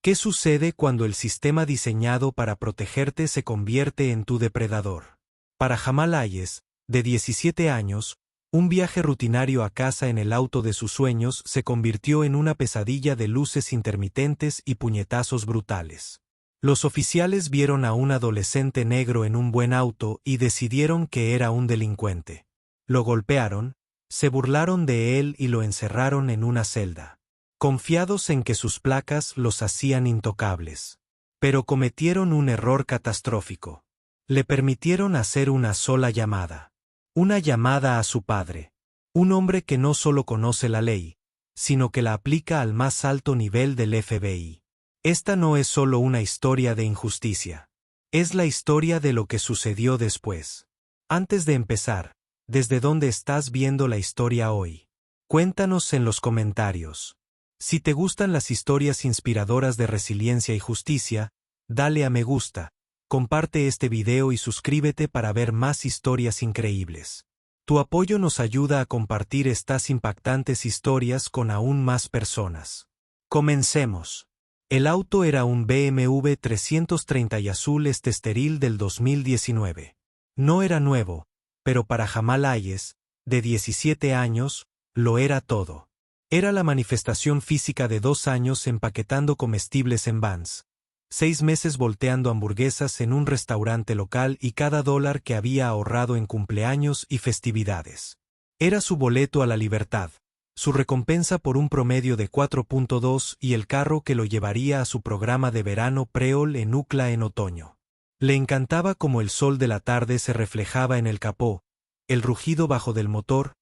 ¿Qué sucede cuando el sistema diseñado para protegerte se convierte en tu depredador? Para Jamal Hayes, de 17 años, un viaje rutinario a casa en el auto de sus sueños se convirtió en una pesadilla de luces intermitentes y puñetazos brutales. Los oficiales vieron a un adolescente negro en un buen auto y decidieron que era un delincuente. Lo golpearon, se burlaron de él y lo encerraron en una celda, confiados en que sus placas los hacían intocables. Pero cometieron un error catastrófico. Le permitieron hacer una sola llamada. Una llamada a su padre. Un hombre que no solo conoce la ley, sino que la aplica al más alto nivel del FBI. Esta no es solo una historia de injusticia. Es la historia de lo que sucedió después. Antes de empezar, ¿desde dónde estás viendo la historia hoy? Cuéntanos en los comentarios. Si te gustan las historias inspiradoras de resiliencia y justicia, dale a me gusta, comparte este video y suscríbete para ver más historias increíbles. Tu apoyo nos ayuda a compartir estas impactantes historias con aún más personas. Comencemos. El auto era un BMW 330 y azul estéril del 2019. No era nuevo, pero para Jamal Hayes, de 17 años, lo era todo. Era la manifestación física de 2 años empaquetando comestibles en vans, 6 meses volteando hamburguesas en un restaurante local y cada dólar que había ahorrado en cumpleaños y festividades. Era su boleto a la libertad, su recompensa por un promedio de 4.2 y el carro que lo llevaría a su programa de verano Preol en UCLA en otoño. Le encantaba cómo el sol de la tarde se reflejaba en el capó, el rugido bajo del motor,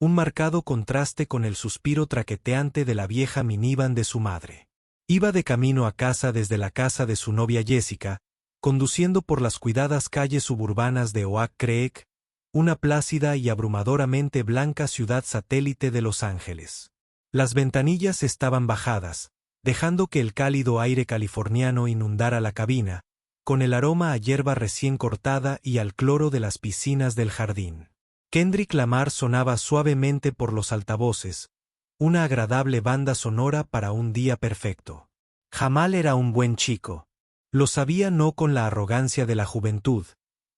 un marcado contraste con el suspiro traqueteante de la vieja minivan de su madre. Iba de camino a casa desde la casa de su novia Jessica, conduciendo por las cuidadas calles suburbanas de Oak Creek, una plácida y abrumadoramente blanca ciudad satélite de Los Ángeles. Las ventanillas estaban bajadas, dejando que el cálido aire californiano inundara la cabina, con el aroma a hierba recién cortada y al cloro de las piscinas del jardín. Kendrick Lamar sonaba suavemente por los altavoces, una agradable banda sonora para un día perfecto. Jamal era un buen chico. Lo sabía no con la arrogancia de la juventud,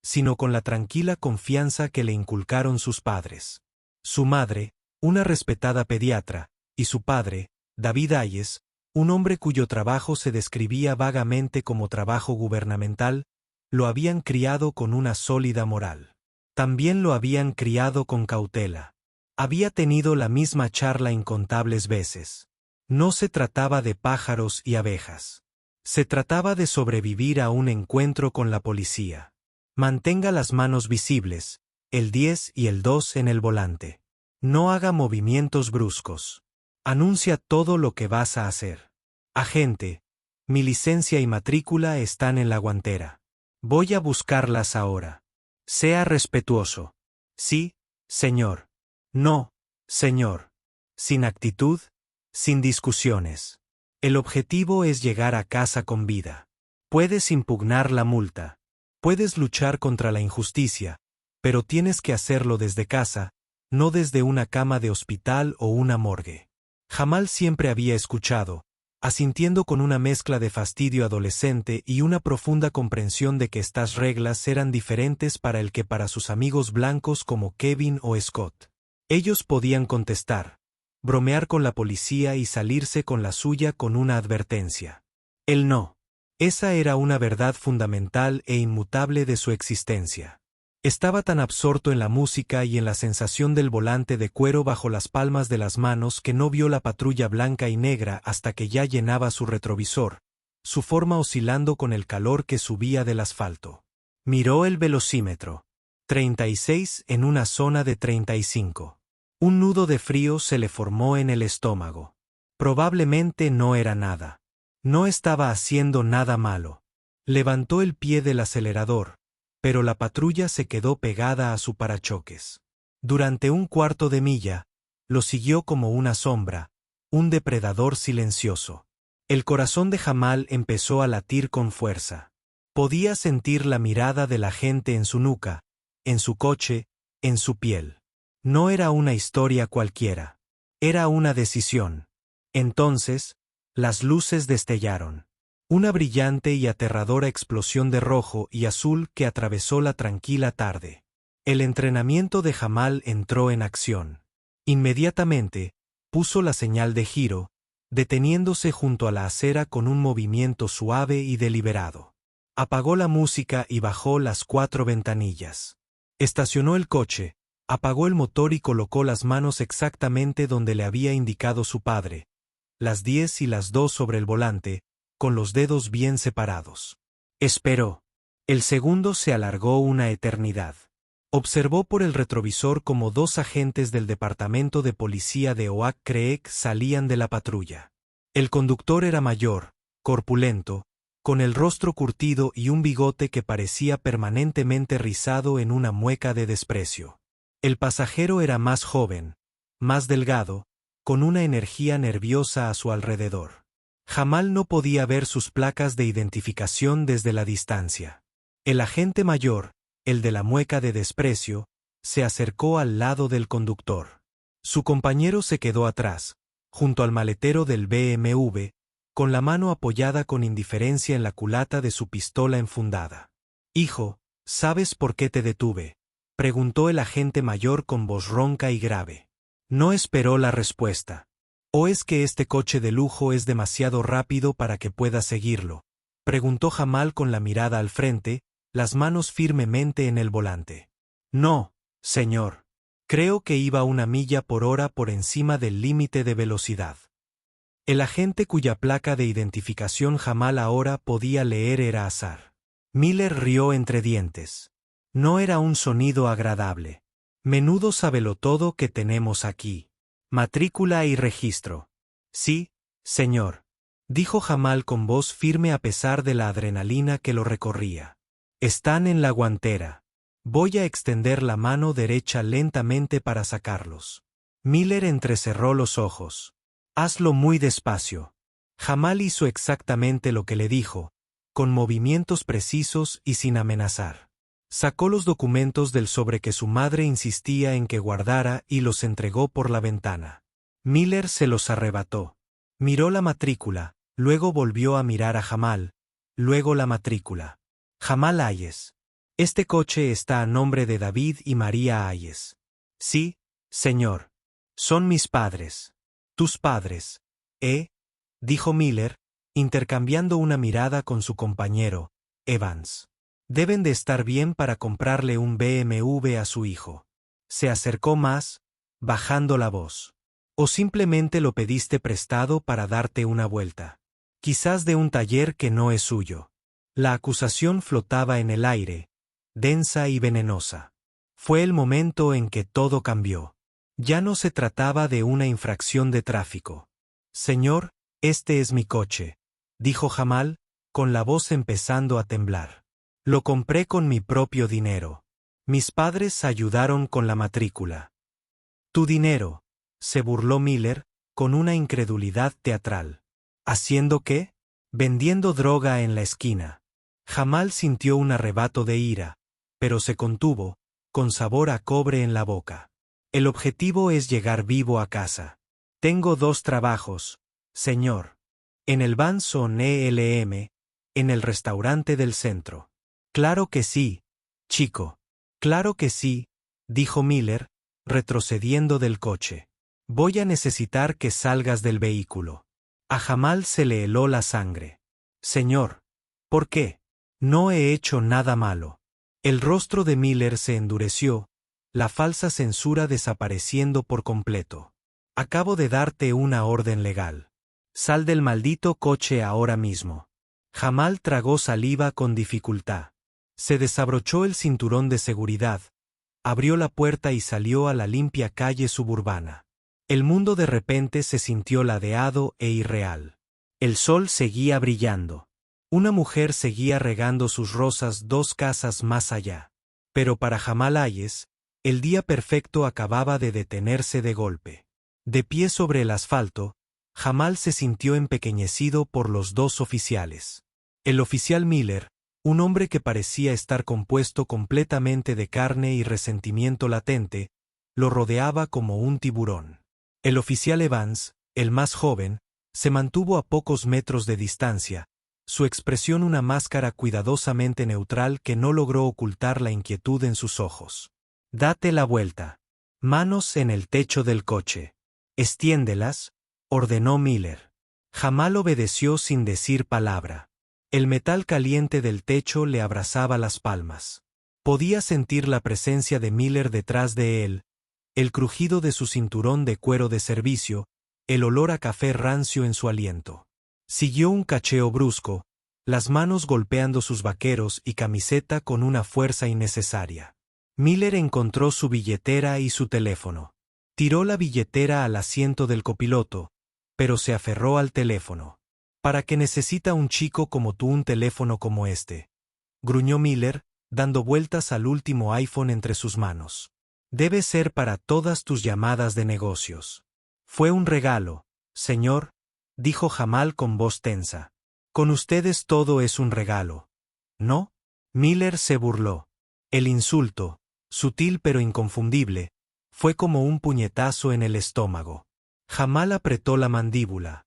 sino con la tranquila confianza que le inculcaron sus padres. Su madre, una respetada pediatra, y su padre, David Hayes, un hombre cuyo trabajo se describía vagamente como trabajo gubernamental, lo habían criado con una sólida moral. También lo habían criado con cautela. Había tenido la misma charla incontables veces. No se trataba de pájaros y abejas. Se trataba de sobrevivir a un encuentro con la policía. Mantenga las manos visibles, el 10 y el 2 en el volante. No haga movimientos bruscos. Anuncia todo lo que vas a hacer. Agente, mi licencia y matrícula están en la guantera. Voy a buscarlas ahora. Sea respetuoso. Sí, señor. No, señor. Sin actitud, sin discusiones. El objetivo es llegar a casa con vida. Puedes impugnar la multa. Puedes luchar contra la injusticia, pero tienes que hacerlo desde casa, no desde una cama de hospital o una morgue. Jamal siempre había escuchado, asintiendo con una mezcla de fastidio adolescente y una profunda comprensión de que estas reglas eran diferentes para él que para sus amigos blancos como Kevin o Scott. Ellos podían contestar, bromear con la policía y salirse con la suya con una advertencia. Él no. Esa era una verdad fundamental e inmutable de su existencia. Estaba tan absorto en la música y en la sensación del volante de cuero bajo las palmas de las manos que no vio la patrulla blanca y negra hasta que ya llenaba su retrovisor, su forma oscilando con el calor que subía del asfalto. Miró el velocímetro. 36 en una zona de 35. Un nudo de frío se le formó en el estómago. Probablemente no era nada. No estaba haciendo nada malo. Levantó el pie del acelerador, pero la patrulla se quedó pegada a su parachoques. Durante un cuarto de milla, lo siguió como una sombra, un depredador silencioso. El corazón de Jamal empezó a latir con fuerza. Podía sentir la mirada de la gente en su nuca, en su coche, en su piel. No era una historia cualquiera. Era una decisión. Entonces, las luces destellaron. Una brillante y aterradora explosión de rojo y azul que atravesó la tranquila tarde. El entrenamiento de Jamal entró en acción. Inmediatamente, puso la señal de giro, deteniéndose junto a la acera con un movimiento suave y deliberado. Apagó la música y bajó las 4 ventanillas. Estacionó el coche, apagó el motor y colocó las manos exactamente donde le había indicado su padre, las 10 y las 2 sobre el volante, con los dedos bien separados. Esperó. El segundo se alargó una eternidad. Observó por el retrovisor como 2 agentes del departamento de policía de Oak Creek salían de la patrulla. El conductor era mayor, corpulento, con el rostro curtido y un bigote que parecía permanentemente rizado en una mueca de desprecio. El pasajero era más joven, más delgado, con una energía nerviosa a su alrededor. Jamal no podía ver sus placas de identificación desde la distancia. El agente mayor, el de la mueca de desprecio, se acercó al lado del conductor. Su compañero se quedó atrás, junto al maletero del BMW, con la mano apoyada con indiferencia en la culata de su pistola enfundada. «Hijo, ¿sabes por qué te detuve?», preguntó el agente mayor con voz ronca y grave. No esperó la respuesta. «¿O es que este coche de lujo es demasiado rápido para que pueda seguirlo?», preguntó Jamal con la mirada al frente, las manos firmemente en el volante. «No, señor. Creo que iba 1 milla por hora por encima del límite de velocidad». El agente cuya placa de identificación Jamal ahora podía leer era Azar. Miller rió entre dientes. No era un sonido agradable. «Menudo sabelotodo que tenemos aquí. Matrícula y registro». «Sí, señor», dijo Jamal con voz firme a pesar de la adrenalina que lo recorría. «Están en la guantera. Voy a extender la mano derecha lentamente para sacarlos». Miller entrecerró los ojos. «Hazlo muy despacio». Jamal hizo exactamente lo que le dijo, con movimientos precisos y sin amenazar. Sacó los documentos del sobre que su madre insistía en que guardara y los entregó por la ventana. Miller se los arrebató. Miró la matrícula, luego volvió a mirar a Jamal, luego la matrícula. «Jamal Hayes. Este coche está a nombre de David y María Hayes». «Sí, señor. Son mis padres». «Tus padres, dijo Miller, intercambiando una mirada con su compañero, Evans. «Deben de estar bien para comprarle un BMW a su hijo». Se acercó más, bajando la voz. «¿O simplemente lo pediste prestado para darte una vuelta? Quizás de un taller que no es suyo». La acusación flotaba en el aire, densa y venenosa. Fue el momento en que todo cambió. Ya no se trataba de una infracción de tráfico. «Señor, este es mi coche», dijo Jamal, con la voz empezando a temblar. «Lo compré con mi propio dinero. Mis padres ayudaron con la matrícula». «¿Tu dinero?», se burló Miller, con una incredulidad teatral. «¿Haciendo qué?». «Vendiendo droga en la esquina». Jamal sintió un arrebato de ira, pero se contuvo, con sabor a cobre en la boca. «El objetivo es llegar vivo a casa. Tengo 2 trabajos, señor. En el Banson ELM, en el restaurante del centro». «Claro que sí, chico. Claro que sí», dijo Miller, retrocediendo del coche. «Voy a necesitar que salgas del vehículo». A Jamal se le heló la sangre. «Señor, ¿por qué? No he hecho nada malo». El rostro de Miller se endureció, la falsa censura desapareciendo por completo. «Acabo de darte una orden legal. Sal del maldito coche ahora mismo». Jamal tragó saliva con dificultad. Se desabrochó el cinturón de seguridad, abrió la puerta y salió a la limpia calle suburbana. El mundo de repente se sintió ladeado e irreal. El sol seguía brillando. Una mujer seguía regando sus rosas 2 casas más allá. Pero para Jamal Hayes, el día perfecto acababa de detenerse de golpe. De pie sobre el asfalto, Jamal se sintió empequeñecido por los 2 oficiales. El oficial Miller, un hombre que parecía estar compuesto completamente de carne y resentimiento latente, lo rodeaba como un tiburón. El oficial Evans, el más joven, se mantuvo a pocos metros de distancia, su expresión una máscara cuidadosamente neutral que no logró ocultar la inquietud en sus ojos. Date la vuelta. Manos en el techo del coche. Extiéndelas, ordenó Miller. Jamal obedeció sin decir palabra. El metal caliente del techo le abrazaba las palmas. Podía sentir la presencia de Miller detrás de él, el crujido de su cinturón de cuero de servicio, el olor a café rancio en su aliento. Siguió un cacheo brusco, las manos golpeando sus vaqueros y camiseta con una fuerza innecesaria. Miller encontró su billetera y su teléfono. Tiró la billetera al asiento del copiloto, pero se aferró al teléfono. ¿Para qué necesita un chico como tú un teléfono como este?, gruñó Miller, dando vueltas al último iPhone entre sus manos. Debe ser para todas tus llamadas de negocios. Fue un regalo, señor, dijo Jamal con voz tensa. Con ustedes todo es un regalo, ¿no? Miller se burló. El insulto, sutil pero inconfundible, fue como un puñetazo en el estómago. Jamal apretó la mandíbula.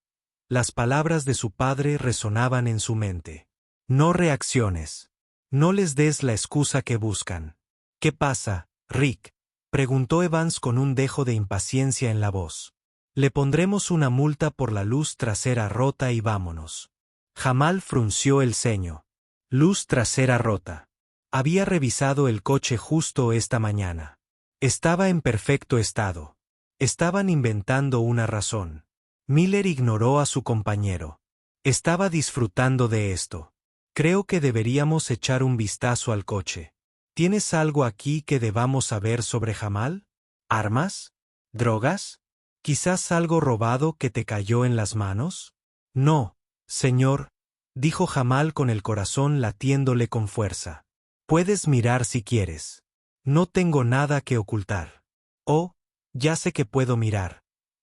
Las palabras de su padre resonaban en su mente. No reacciones. No les des la excusa que buscan. ¿Qué pasa, Rick?, preguntó Evans con un dejo de impaciencia en la voz. Le pondremos una multa por la luz trasera rota y vámonos. Jamal frunció el ceño. Luz trasera rota. Había revisado el coche justo esta mañana. Estaba en perfecto estado. Estaban inventando una razón. Miller ignoró a su compañero. Estaba disfrutando de esto. Creo que deberíamos echar un vistazo al coche. ¿Tienes algo aquí que debamos saber sobre Jamal? ¿Armas? ¿Drogas? ¿Quizás algo robado que te cayó en las manos? No, señor, dijo Jamal con el corazón latiéndole con fuerza. Puedes mirar si quieres. No tengo nada que ocultar. Oh, ya sé que puedo mirar,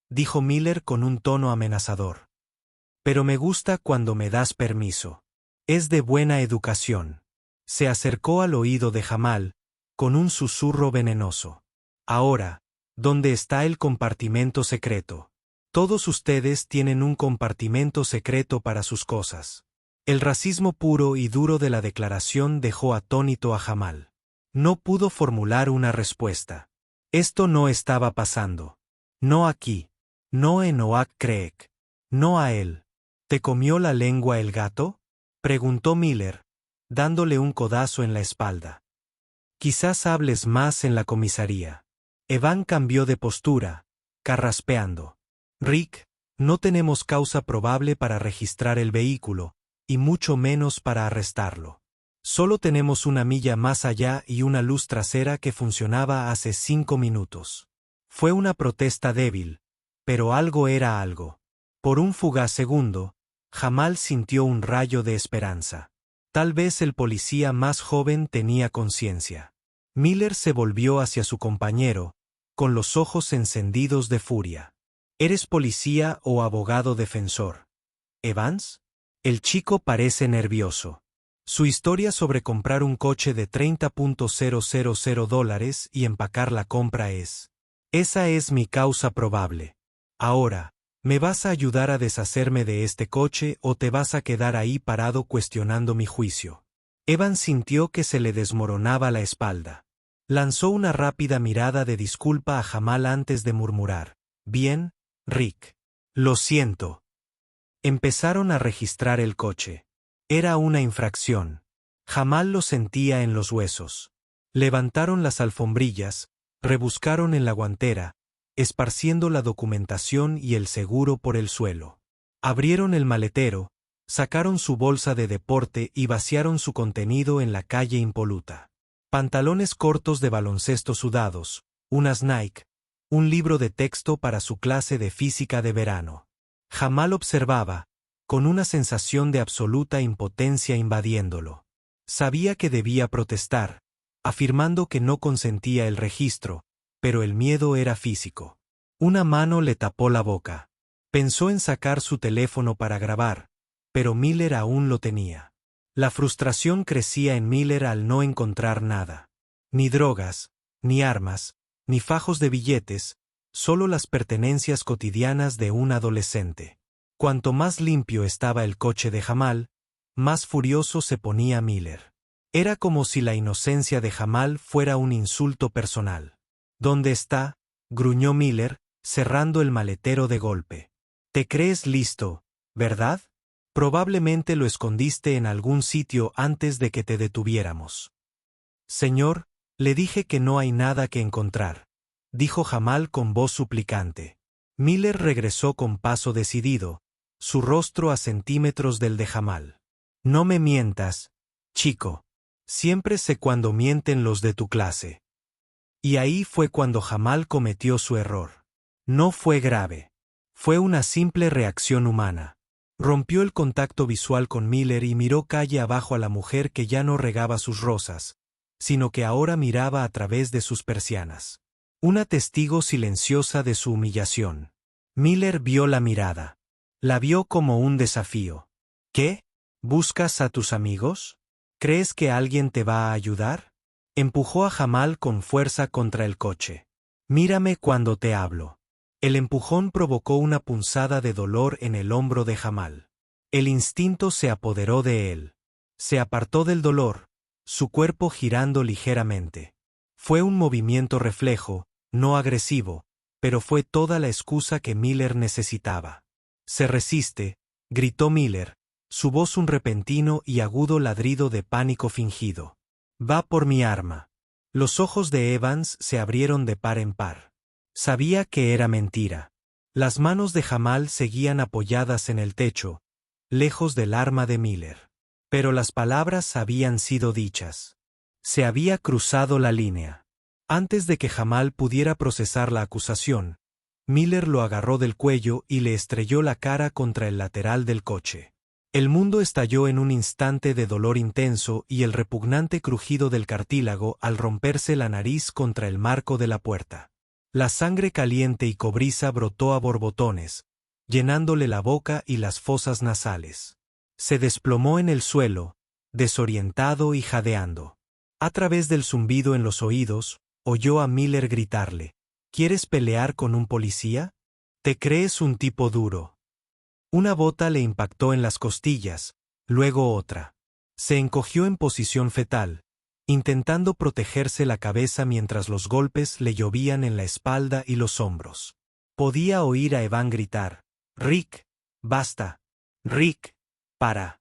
dijo Miller con un tono amenazador. Pero me gusta cuando me das permiso. Es de buena educación. Se acercó al oído de Jamal, con un susurro venenoso. Ahora, ¿dónde está el compartimento secreto? Todos ustedes tienen un compartimento secreto para sus cosas. El racismo puro y duro de la declaración dejó atónito a Jamal. No pudo formular una respuesta. Esto no estaba pasando. No aquí. No en Oak Creek. No a él. ¿Te comió la lengua el gato?, preguntó Miller, dándole un codazo en la espalda. Quizás hables más en la comisaría. Evan cambió de postura, carraspeando. Rick, no tenemos causa probable para registrar el vehículo, y mucho menos para arrestarlo. Solo tenemos una milla más allá y una luz trasera que funcionaba hace 5 minutos. Fue una protesta débil, pero algo era algo. Por un fugaz segundo, Jamal sintió un rayo de esperanza. Tal vez el policía más joven tenía conciencia. Miller se volvió hacia su compañero, con los ojos encendidos de furia. ¿Eres policía o abogado defensor, Evans? El chico parece nervioso. Su historia sobre comprar un coche de $30,000 y empacar la compra es: esa es mi causa probable. Ahora, ¿me vas a ayudar a deshacerme de este coche o te vas a quedar ahí parado cuestionando mi juicio? Evans sintió que se le desmoronaba la espalda. Lanzó una rápida mirada de disculpa a Jamal antes de murmurar: bien, Rick. Lo siento. Empezaron a registrar el coche. Era una infracción. Jamal lo sentía en los huesos. Levantaron las alfombrillas, rebuscaron en la guantera, esparciendo la documentación y el seguro por el suelo. Abrieron el maletero, sacaron su bolsa de deporte y vaciaron su contenido en la calle impoluta. Pantalones cortos de baloncesto sudados, unas Nike, un libro de texto para su clase de física de verano. Jamal observaba, con una sensación de absoluta impotencia invadiéndolo. Sabía que debía protestar, afirmando que no consentía el registro, pero el miedo era físico. Una mano le tapó la boca. Pensó en sacar su teléfono para grabar, pero Miller aún lo tenía. La frustración crecía en Miller al no encontrar nada. Ni drogas, ni armas, ni fajos de billetes, solo las pertenencias cotidianas de un adolescente. Cuanto más limpio estaba el coche de Jamal, más furioso se ponía Miller. Era como si la inocencia de Jamal fuera un insulto personal. ¿Dónde está?, gruñó Miller, cerrando el maletero de golpe. Te crees listo, ¿verdad? Probablemente lo escondiste en algún sitio antes de que te detuviéramos. Señor, le dije que no hay nada que encontrar, dijo Jamal con voz suplicante. Miller regresó con paso decidido, su rostro a centímetros del de Jamal. No me mientas, chico. Siempre sé cuando mienten los de tu clase. Y ahí fue cuando Jamal cometió su error. No fue grave. Fue una simple reacción humana. Rompió el contacto visual con Miller y miró calle abajo a la mujer que ya no regaba sus rosas, sino que ahora miraba a través de sus persianas. Una testigo silenciosa de su humillación. Miller vio la mirada. La vio como un desafío. ¿Qué? ¿Buscas a tus amigos? ¿Crees que alguien te va a ayudar? Empujó a Jamal con fuerza contra el coche. Mírame cuando te hablo. El empujón provocó una punzada de dolor en el hombro de Jamal. El instinto se apoderó de él. Se apartó del dolor, su cuerpo girando ligeramente. Fue un movimiento reflejo, no agresivo, pero fue toda la excusa que Miller necesitaba. Se resiste, gritó Miller, su voz un repentino y agudo ladrido de pánico fingido. Va por mi arma. Los ojos de Evans se abrieron de par en par. Sabía que era mentira. Las manos de Jamal seguían apoyadas en el techo, lejos del arma de Miller. Pero las palabras habían sido dichas. Se había cruzado la línea. Antes de que Jamal pudiera procesar la acusación, Miller lo agarró del cuello y le estrelló la cara contra el lateral del coche. El mundo estalló en un instante de dolor intenso y el repugnante crujido del cartílago al romperse la nariz contra el marco de la puerta. La sangre caliente y cobriza brotó a borbotones, llenándole la boca y las fosas nasales. Se desplomó en el suelo, desorientado y jadeando. A través del zumbido en los oídos, oyó a Miller gritarle: ¿Quieres pelear con un policía? ¿Te crees un tipo duro? Una bota le impactó en las costillas, luego otra. Se encogió en posición fetal, intentando protegerse la cabeza mientras los golpes le llovían en la espalda y los hombros. Podía oír a Evan gritar: «Rick, basta. Rick, para».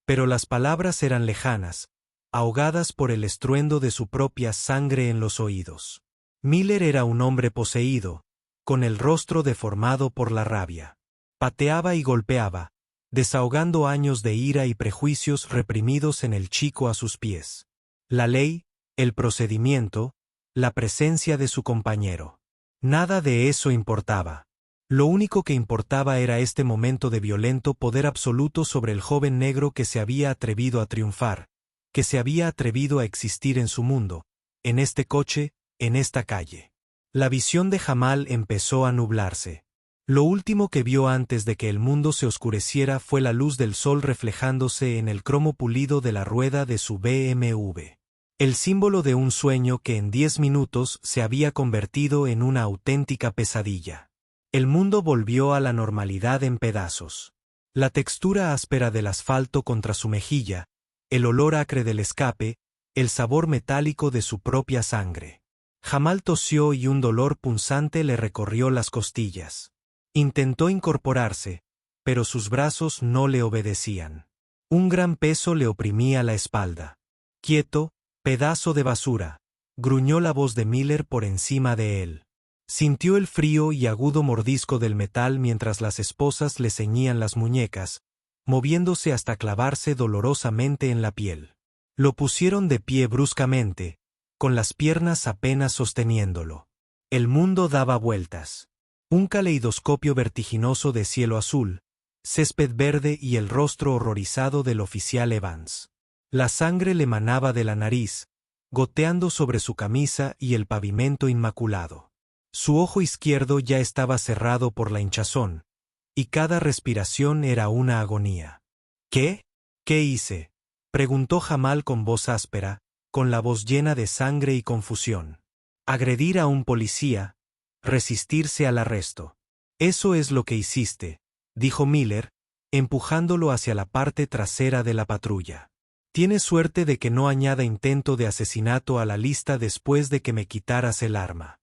Pero las palabras eran lejanas, ahogadas por el estruendo de su propia sangre en los oídos. Miller era un hombre poseído, con el rostro deformado por la rabia. Pateaba y golpeaba, desahogando años de ira y prejuicios reprimidos en el chico a sus pies. La ley, el procedimiento, la presencia de su compañero. Nada de eso importaba. Lo único que importaba era este momento de violento poder absoluto sobre el joven negro que se había atrevido a triunfar, que se había atrevido a existir en su mundo, en este coche, en esta calle. La visión de Jamal empezó a nublarse. Lo último que vio antes de que el mundo se oscureciera fue la luz del sol reflejándose en el cromo pulido de la rueda de su BMW. El símbolo de un sueño que en 10 minutos se había convertido en una auténtica pesadilla. El mundo volvió a la normalidad en pedazos. La textura áspera del asfalto contra su mejilla, el olor acre del escape, el sabor metálico de su propia sangre. Jamal tosió y un dolor punzante le recorrió las costillas. Intentó incorporarse, pero sus brazos no le obedecían. Un gran peso le oprimía la espalda. «Quieto, pedazo de basura», gruñó la voz de Miller por encima de él. Sintió el frío y agudo mordisco del metal mientras las esposas le ceñían las muñecas, moviéndose hasta clavarse dolorosamente en la piel. Lo pusieron de pie bruscamente, con las piernas apenas sosteniéndolo. El mundo daba vueltas. Un caleidoscopio vertiginoso de cielo azul, césped verde y el rostro horrorizado del oficial Evans. La sangre le manaba de la nariz, goteando sobre su camisa y el pavimento inmaculado. Su ojo izquierdo ya estaba cerrado por la hinchazón, y cada respiración era una agonía. «¿Qué? ¿Qué hice?», preguntó Jamal con voz áspera, con la voz llena de sangre y confusión. «Agredir a un policía, resistirse al arresto. Eso es lo que hiciste», dijo Miller, empujándolo hacia la parte trasera de la patrulla. Tienes suerte de que no añada intento de asesinato a la lista después de que me quitaras el arma.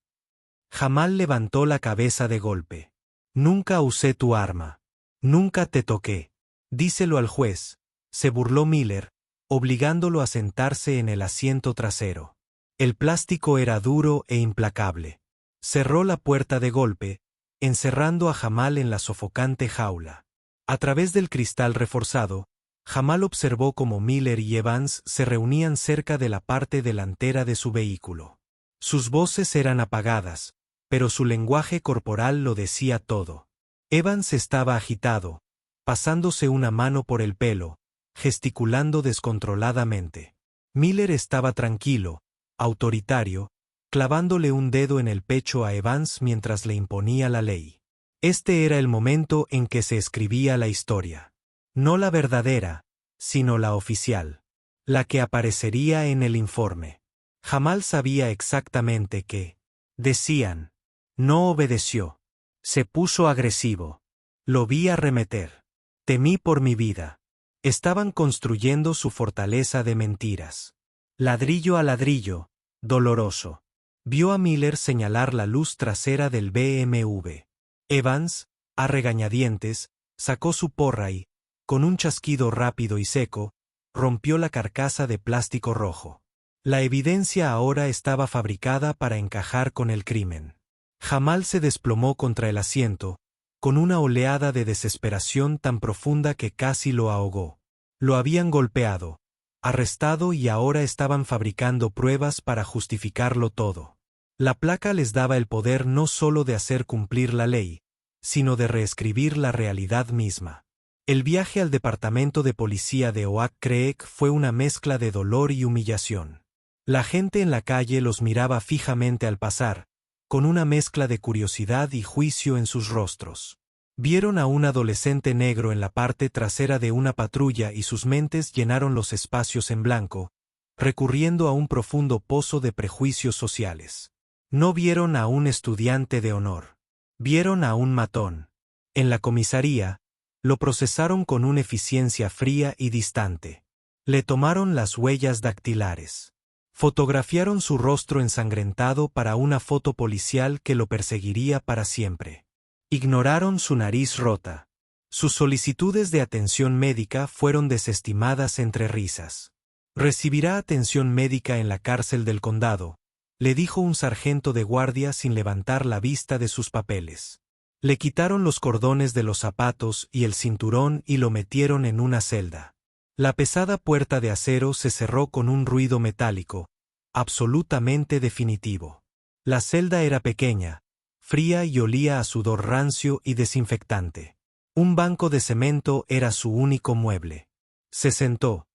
Jamal levantó la cabeza de golpe. Nunca usé tu arma. Nunca te toqué. Díselo al juez, se burló Miller, obligándolo a sentarse en el asiento trasero. El plástico era duro e implacable. Cerró la puerta de golpe, encerrando a Jamal en la sofocante jaula. A través del cristal reforzado, Jamal observó cómo Miller y Evans se reunían cerca de la parte delantera de su vehículo. Sus voces eran apagadas, pero su lenguaje corporal lo decía todo. Evans estaba agitado, pasándose una mano por el pelo, gesticulando descontroladamente. Miller estaba tranquilo, autoritario, clavándole un dedo en el pecho a Evans mientras le imponía la ley. Este era el momento en que se escribía la historia. No la verdadera, sino la oficial. La que aparecería en el informe. Jamal sabía exactamente qué. Decían. No obedeció. Se puso agresivo. Lo vi arremeter. Temí por mi vida. Estaban construyendo su fortaleza de mentiras. Ladrillo a ladrillo, doloroso. Vio a Miller señalar la luz trasera del BMW. Evans, a regañadientes, sacó su porra y, con un chasquido rápido y seco, rompió la carcasa de plástico rojo. La evidencia ahora estaba fabricada para encajar con el crimen. Jamal se desplomó contra el asiento, con una oleada de desesperación tan profunda que casi lo ahogó. Lo habían golpeado, arrestado y ahora estaban fabricando pruebas para justificarlo todo. La placa les daba el poder no solo de hacer cumplir la ley, sino de reescribir la realidad misma. El viaje al departamento de policía de Oak Creek fue una mezcla de dolor y humillación. La gente en la calle los miraba fijamente al pasar, con una mezcla de curiosidad y juicio en sus rostros. Vieron a un adolescente negro en la parte trasera de una patrulla y sus mentes llenaron los espacios en blanco, recurriendo a un profundo pozo de prejuicios sociales. No vieron a un estudiante de honor. Vieron a un matón. En la comisaría, lo procesaron con una eficiencia fría y distante. Le tomaron las huellas dactilares. Fotografiaron su rostro ensangrentado para una foto policial que lo perseguiría para siempre. Ignoraron su nariz rota. Sus solicitudes de atención médica fueron desestimadas entre risas. Recibirá atención médica en la cárcel del condado, le dijo un sargento de guardia sin levantar la vista de sus papeles. Le quitaron los cordones de los zapatos y el cinturón y lo metieron en una celda. La pesada puerta de acero se cerró con un ruido metálico, absolutamente definitivo. La celda era pequeña, fría y olía a sudor rancio y desinfectante. Un banco de cemento era su único mueble. Se sentó.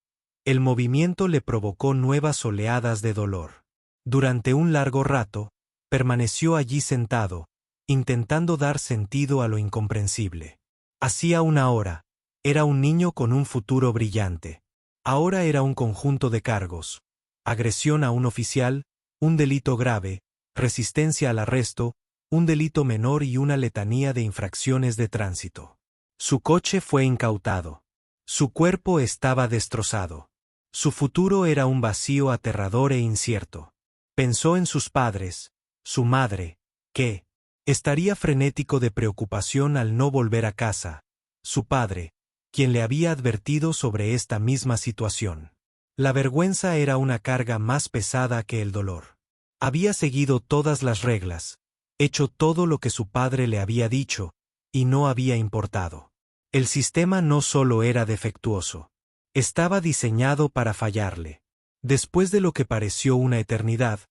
El movimiento le provocó nuevas oleadas de dolor. Durante un largo rato, permaneció allí sentado, intentando dar sentido a lo incomprensible. Hacía una hora, era un niño con un futuro brillante. Ahora era un conjunto de cargos. Agresión a un oficial, un delito grave, resistencia al arresto, un delito menor y una letanía de infracciones de tránsito. Su coche fue incautado. Su cuerpo estaba destrozado. Su futuro era un vacío aterrador e incierto. Pensó en sus padres, su madre, que estaría frenético de preocupación al no volver a casa, su padre, quien le había advertido sobre esta misma situación. La vergüenza era una carga más pesada que el dolor. Había seguido todas las reglas, hecho todo lo que su padre le había dicho, y no había importado. El sistema no solo era defectuoso, estaba diseñado para fallarle. Después de lo que pareció una eternidad,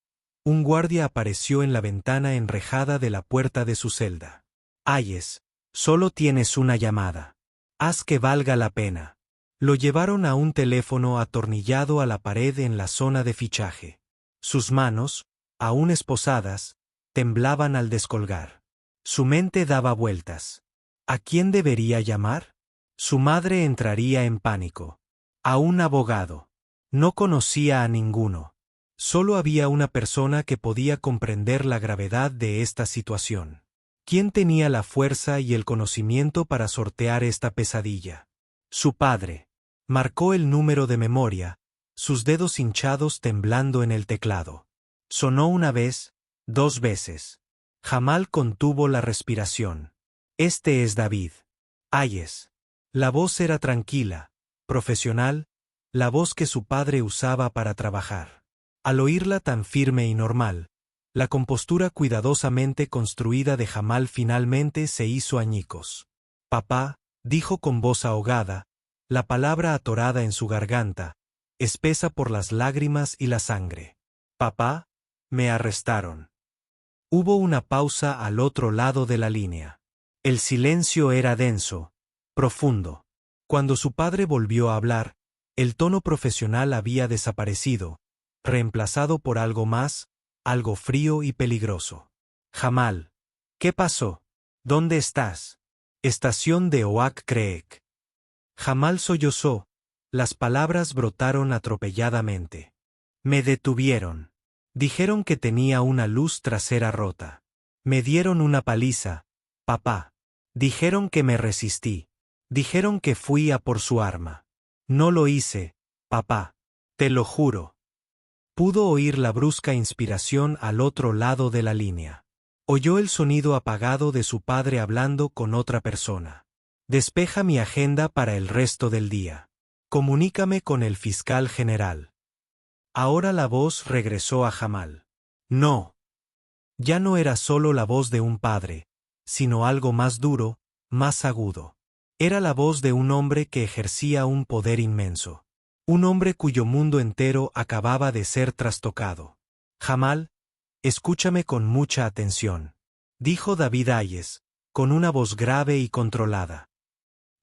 un guardia apareció en la ventana enrejada de la puerta de su celda. Hayes, solo tienes una llamada. Haz que valga la pena. Lo llevaron a un teléfono atornillado a la pared en la zona de fichaje. Sus manos, aún esposadas, temblaban al descolgar. Su mente daba vueltas. ¿A quién debería llamar? Su madre entraría en pánico. A un abogado. No conocía a ninguno. Solo había una persona que podía comprender la gravedad de esta situación. ¿Quién tenía la fuerza y el conocimiento para sortear esta pesadilla? Su padre. Marcó el número de memoria, sus dedos hinchados temblando en el teclado. Sonó una vez, 2 veces. Jamal contuvo la respiración. Este es David Hayes. La voz era tranquila, profesional, la voz que su padre usaba para trabajar. Al oírla tan firme y normal, la compostura cuidadosamente construida de Jamal finalmente se hizo añicos. Papá, dijo con voz ahogada, la palabra atorada en su garganta, espesa por las lágrimas y la sangre. Papá, me arrestaron. Hubo una pausa al otro lado de la línea. El silencio era denso, profundo. Cuando su padre volvió a hablar, el tono profesional había desaparecido, reemplazado por algo más, algo frío y peligroso. Jamal. ¿Qué pasó? ¿Dónde estás? Estación de Oak Creek. Jamal sollozó, las palabras brotaron atropelladamente. Me detuvieron. Dijeron que tenía una luz trasera rota. Me dieron una paliza, papá. Dijeron que me resistí. Dijeron que fui a por su arma. No lo hice, papá. Te lo juro. Pudo oír la brusca inspiración al otro lado de la línea. Oyó el sonido apagado de su padre hablando con otra persona. Despeja mi agenda para el resto del día. Comunícame con el fiscal general. Ahora la voz regresó a Jamal. No. Ya no era solo la voz de un padre, sino algo más duro, más agudo. Era la voz de un hombre que ejercía un poder inmenso. Un hombre cuyo mundo entero acababa de ser trastocado. Jamal, escúchame con mucha atención, dijo David Hayes, con una voz grave y controlada.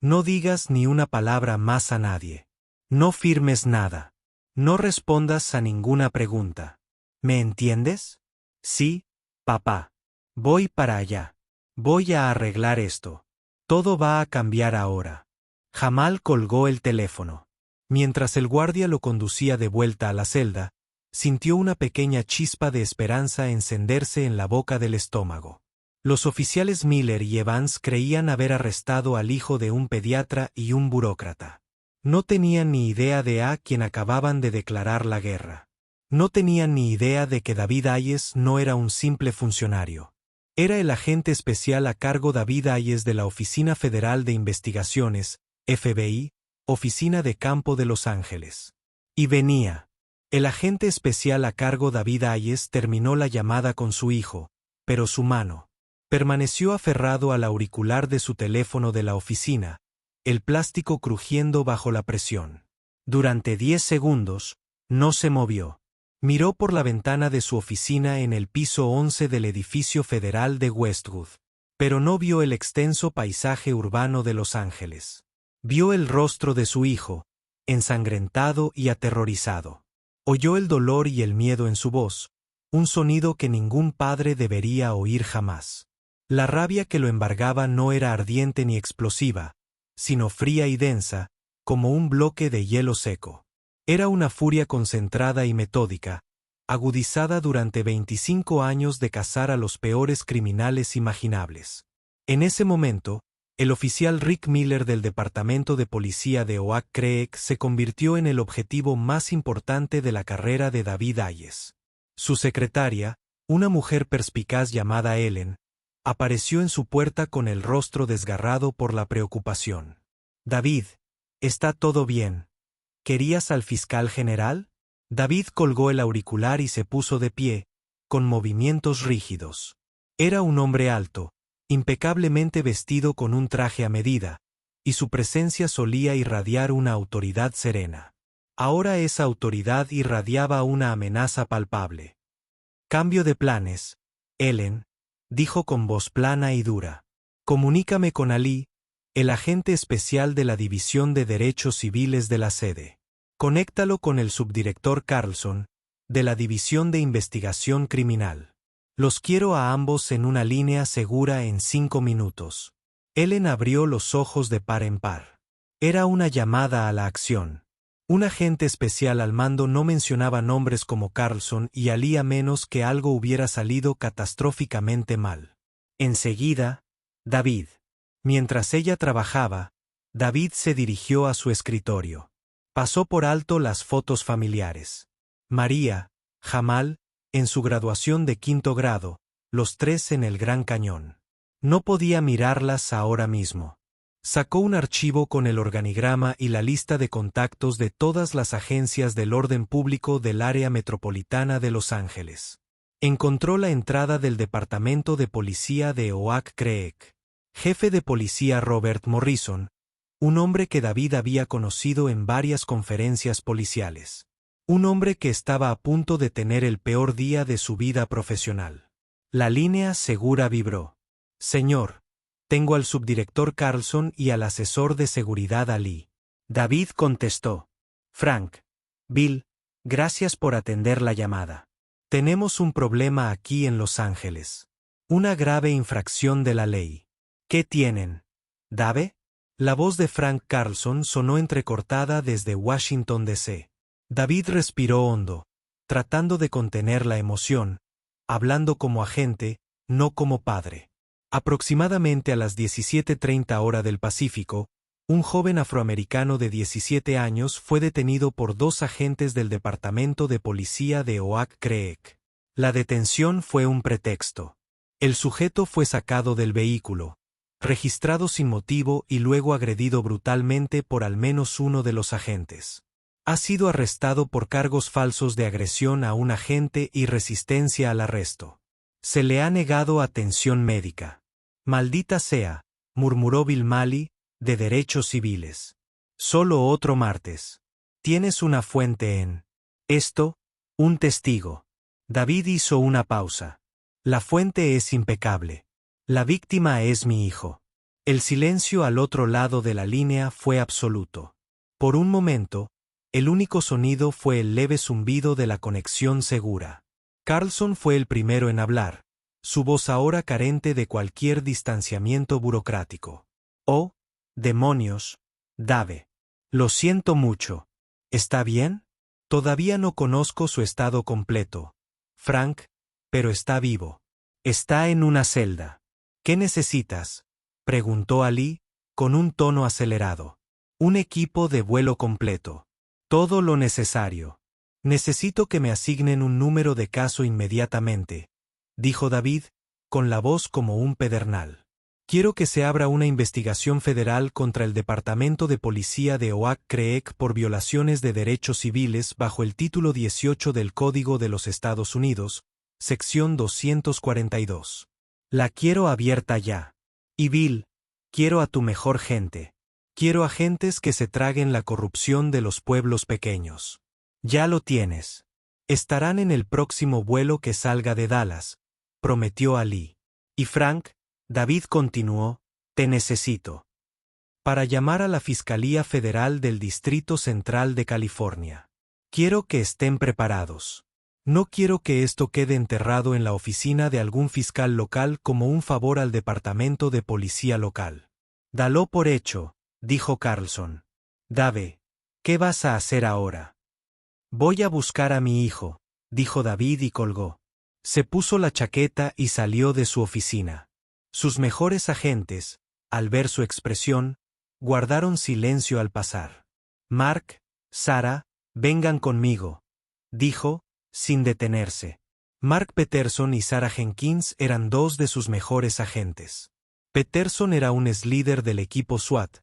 No digas ni una palabra más a nadie. No firmes nada. No respondas a ninguna pregunta. ¿Me entiendes? Sí, papá. Voy para allá. Voy a arreglar esto. Todo va a cambiar ahora. Jamal colgó el teléfono. Mientras el guardia lo conducía de vuelta a la celda, sintió una pequeña chispa de esperanza encenderse en la boca del estómago. Los oficiales Miller y Evans creían haber arrestado al hijo de un pediatra y un burócrata. No tenían ni idea de a quien acababan de declarar la guerra. No tenían ni idea de que David Hayes no era un simple funcionario. Era el agente especial a cargo David Hayes de la Oficina Federal de Investigaciones, FBI, Oficina de Campo de Los Ángeles. Y venía. El agente especial a cargo David Hayes terminó la llamada con su hijo, pero su mano permaneció aferrado al auricular de su teléfono de la oficina, el plástico crujiendo bajo la presión. Durante 10 segundos, no se movió. Miró por la ventana de su oficina en el piso 11 del edificio federal de Westwood, pero no vio el extenso paisaje urbano de Los Ángeles. Vio el rostro de su hijo, ensangrentado y aterrorizado. Oyó el dolor y el miedo en su voz, un sonido que ningún padre debería oír jamás. La rabia que lo embargaba no era ardiente ni explosiva, sino fría y densa, como un bloque de hielo seco. Era una furia concentrada y metódica, agudizada durante 25 años de cazar a los peores criminales imaginables. En ese momento, el oficial Rick Miller del Departamento de Policía de Oak Creek se convirtió en el objetivo más importante de la carrera de David Hayes. Su secretaria, una mujer perspicaz llamada Ellen, apareció en su puerta con el rostro desgarrado por la preocupación. David, ¿está todo bien? ¿Querías al fiscal general? David colgó el auricular y se puso de pie, con movimientos rígidos. Era un hombre alto, impecablemente vestido con un traje a medida, y su presencia solía irradiar una autoridad serena. Ahora esa autoridad irradiaba una amenaza palpable. Cambio de planes, Ellen, dijo con voz plana y dura. Comunícame con Ali, el agente especial de la División de Derechos Civiles de la sede. Conéctalo con el subdirector Carlson, de la División de Investigación Criminal. Los quiero a ambos en una línea segura en 5 minutos. Ellen abrió los ojos de par en par. Era una llamada a la acción. Un agente especial al mando no mencionaba nombres como Carlson y Ali a menos que algo hubiera salido catastróficamente mal. Enseguida, David. Mientras ella trabajaba, David se dirigió a su escritorio. Pasó por alto las fotos familiares. María, Jamal, en su graduación de 5º grado, los 3 en el Gran Cañón. No podía mirarlas ahora mismo. Sacó un archivo con el organigrama y la lista de contactos de todas las agencias del orden público del área metropolitana de Los Ángeles. Encontró la entrada del Departamento de Policía de Oak Creek. Jefe de policía Robert Morrison, un hombre que David había conocido en varias conferencias policiales. Un hombre que estaba a punto de tener el peor día de su vida profesional. La línea segura vibró. Señor, tengo al subdirector Carlson y al asesor de seguridad Ali. David contestó. Frank. Bill, gracias por atender la llamada. Tenemos un problema aquí en Los Ángeles. Una grave infracción de la ley. ¿Qué tienen? ¿Dave? La voz de Frank Carlson sonó entrecortada desde Washington, D.C. David respiró hondo, tratando de contener la emoción, hablando como agente, no como padre. Aproximadamente a las 17:30 hora del Pacífico, un joven afroamericano de 17 años fue detenido por 2 agentes del Departamento de Policía de Oak Creek. La detención fue un pretexto. El sujeto fue sacado del vehículo, registrado sin motivo y luego agredido brutalmente por al menos uno de los agentes. Ha sido arrestado por cargos falsos de agresión a un agente y resistencia al arresto. Se le ha negado atención médica. Maldita sea, murmuró Bill Malley, de Derechos Civiles. Solo otro martes. ¿Tienes una fuente en esto? Un testigo. David hizo una pausa. La fuente es impecable. La víctima es mi hijo. El silencio al otro lado de la línea fue absoluto. Por un momento, el único sonido fue el leve zumbido de la conexión segura. Carlson fue el primero en hablar, su voz ahora carente de cualquier distanciamiento burocrático. Oh, demonios, Dave. Lo siento mucho. ¿Está bien? Todavía no conozco su estado completo, Frank, pero está vivo. Está en una celda. ¿Qué necesitas? Preguntó Ali, con un tono acelerado. Un equipo de vuelo completo. Todo lo necesario. Necesito que me asignen un número de caso inmediatamente, dijo David, con la voz como un pedernal. Quiero que se abra una investigación federal contra el Departamento de Policía de Oak Creek por violaciones de derechos civiles bajo el título 18 del Código de los Estados Unidos, sección 242. La quiero abierta ya. Y Bill, quiero a tu mejor gente. Quiero agentes que se traguen la corrupción de los pueblos pequeños. Ya lo tienes. Estarán en el próximo vuelo que salga de Dallas, prometió Ali. Y Frank, David continuó, te necesito. Para llamar a la Fiscalía Federal del Distrito Central de California. Quiero que estén preparados. No quiero que esto quede enterrado en la oficina de algún fiscal local como un favor al departamento de policía local. Dalo por hecho, dijo Carlson. Dave, ¿qué vas a hacer ahora? Voy a buscar a mi hijo, dijo David y colgó. Se puso la chaqueta y salió de su oficina. Sus mejores agentes, al ver su expresión, guardaron silencio al pasar. Mark, Sarah, vengan conmigo, dijo, sin detenerse. Mark Peterson y Sarah Jenkins eran 2 de sus mejores agentes. Peterson era un ex-líder del equipo SWAT,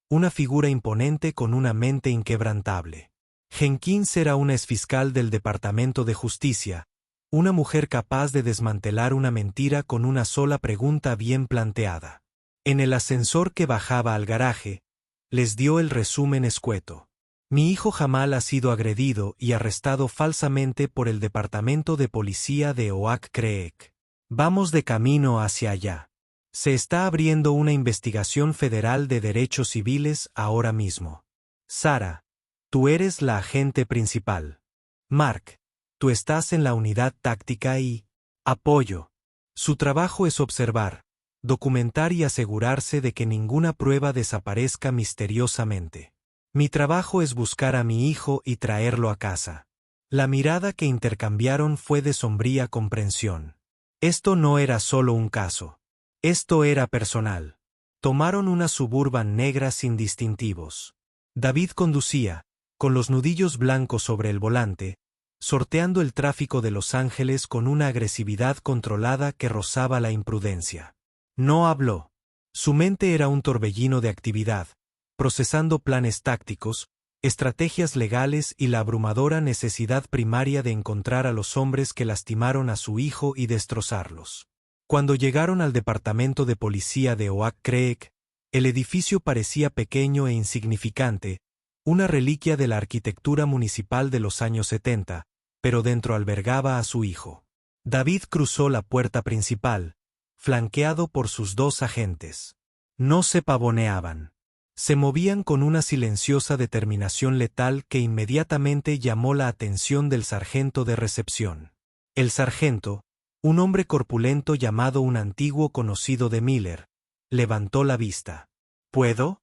una figura imponente con una mente inquebrantable. Jenkins era una exfiscal del Departamento de Justicia, una mujer capaz de desmantelar una mentira con una sola pregunta bien planteada. En el ascensor que bajaba al garaje, les dio el resumen escueto. Mi hijo Jamal ha sido agredido y arrestado falsamente por el Departamento de Policía de Oak Creek. Vamos de camino hacia allá. Se está abriendo una investigación federal de derechos civiles ahora mismo. Sarah, tú eres la agente principal. Mark, tú estás en la unidad táctica y apoyo. Su trabajo es observar, documentar y asegurarse de que ninguna prueba desaparezca misteriosamente. Mi trabajo es buscar a mi hijo y traerlo a casa. La mirada que intercambiaron fue de sombría comprensión. Esto no era solo un caso. Esto era personal. Tomaron una Suburban negra sin distintivos. David conducía, con los nudillos blancos sobre el volante, sorteando el tráfico de Los Ángeles con una agresividad controlada que rozaba la imprudencia. No habló. Su mente era un torbellino de actividad, procesando planes tácticos, estrategias legales y la abrumadora necesidad primaria de encontrar a los hombres que lastimaron a su hijo y destrozarlos. Cuando llegaron al departamento de policía de Oak Creek, el edificio parecía pequeño e insignificante, una reliquia de la arquitectura municipal de los años 70, pero dentro albergaba a su hijo. David cruzó la puerta principal, flanqueado por sus 2 agentes. No se pavoneaban. Se movían con una silenciosa determinación letal que inmediatamente llamó la atención del sargento de recepción. El sargento, un hombre corpulento llamado un antiguo conocido de Miller, levantó la vista. ¿Puedo?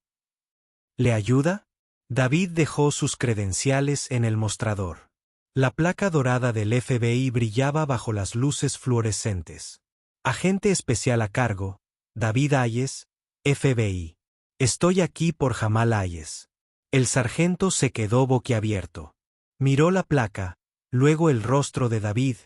¿Le ayuda? David dejó sus credenciales en el mostrador. La placa dorada del FBI brillaba bajo las luces fluorescentes. Agente especial a cargo, David Hayes, FBI. Estoy aquí por Jamal Hayes. El sargento se quedó boquiabierto. Miró la placa, luego el rostro de David,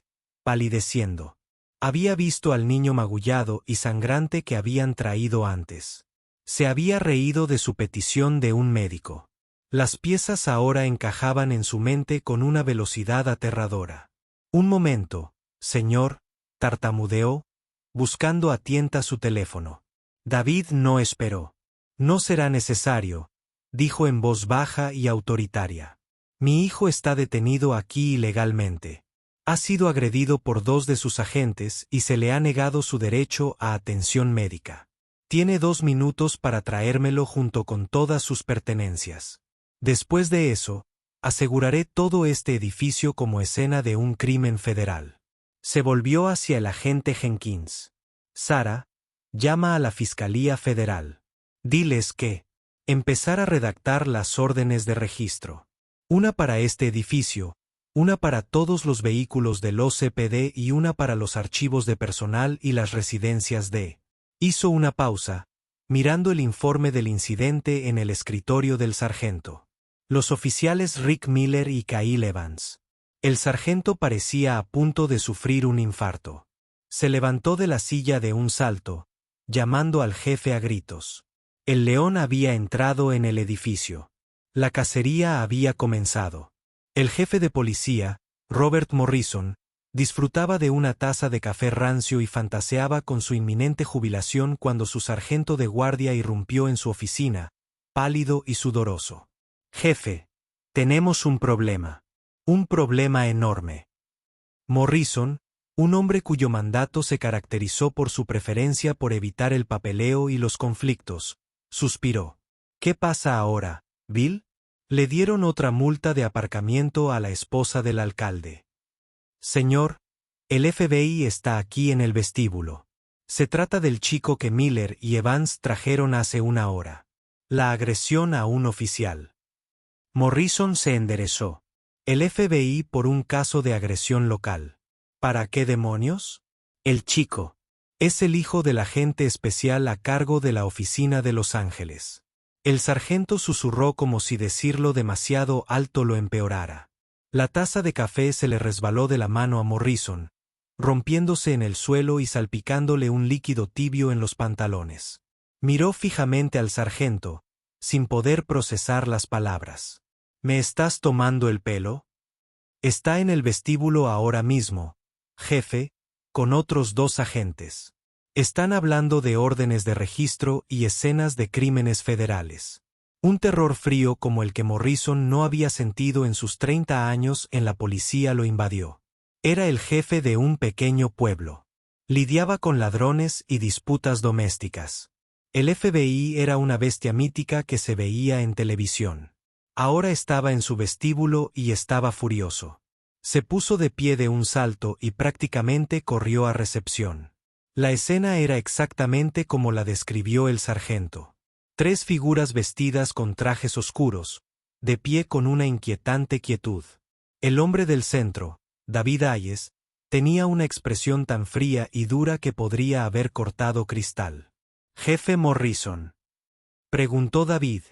palideciendo. Había visto al niño magullado y sangrante que habían traído antes. Se había reído de su petición de un médico. Las piezas ahora encajaban en su mente con una velocidad aterradora. Un momento, señor, tartamudeó, buscando a tienta su teléfono. David no esperó. No será necesario, dijo en voz baja y autoritaria. Mi hijo está detenido aquí ilegalmente. Ha sido agredido por 2 de sus agentes y se le ha negado su derecho a atención médica. Tiene 2 minutos para traérmelo junto con todas sus pertenencias. Después de eso, aseguraré todo este edificio como escena de un crimen federal. Se volvió hacia el agente Jenkins. Sara, llama a la Fiscalía Federal. Diles que empezar a redactar las órdenes de registro. Una para este edificio, una para todos los vehículos del OCPD y una para los archivos de personal y las residencias de. Hizo una pausa, mirando el informe del incidente en el escritorio del sargento. Los oficiales Rick Miller y Kyle Evans. El sargento parecía a punto de sufrir un infarto. Se levantó de la silla de un salto, llamando al jefe a gritos. El león había entrado en el edificio. La cacería había comenzado. El jefe de policía, Robert Morrison, disfrutaba de una taza de café rancio y fantaseaba con su inminente jubilación cuando su sargento de guardia irrumpió en su oficina, pálido y sudoroso. Jefe, tenemos un problema. Un problema enorme. Morrison, un hombre cuyo mandato se caracterizó por su preferencia por evitar el papeleo y los conflictos, suspiró. ¿Qué pasa ahora, Bill? Le dieron otra multa de aparcamiento a la esposa del alcalde. Señor, el FBI está aquí en el vestíbulo. Se trata del chico que Miller y Evans trajeron hace una hora. La agresión a un oficial. Morrison se enderezó. El FBI por un caso de agresión local. ¿Para qué demonios? El chico. Es el hijo del agente especial a cargo de la oficina de Los Ángeles. El sargento susurró como si decirlo demasiado alto lo empeorara. La taza de café se le resbaló de la mano a Morrison, rompiéndose en el suelo y salpicándole un líquido tibio en los pantalones. Miró fijamente al sargento, sin poder procesar las palabras. ¿Me estás tomando el pelo? Está en el vestíbulo ahora mismo, jefe, con otros 2 agentes. Están hablando de órdenes de registro y escenas de crímenes federales. Un terror frío como el que Morrison no había sentido en sus 30 años en la policía lo invadió. Era el jefe de un pequeño pueblo. Lidiaba con ladrones y disputas domésticas. El FBI era una bestia mítica que se veía en televisión. Ahora estaba en su vestíbulo y estaba furioso. Se puso de pie de un salto y prácticamente corrió a recepción. La escena era exactamente como la describió el sargento. 3 figuras vestidas con trajes oscuros, de pie con una inquietante quietud. El hombre del centro, David Hayes, Tenía una expresión tan fría y dura que podría haber cortado cristal. «Jefe Morrison», preguntó David,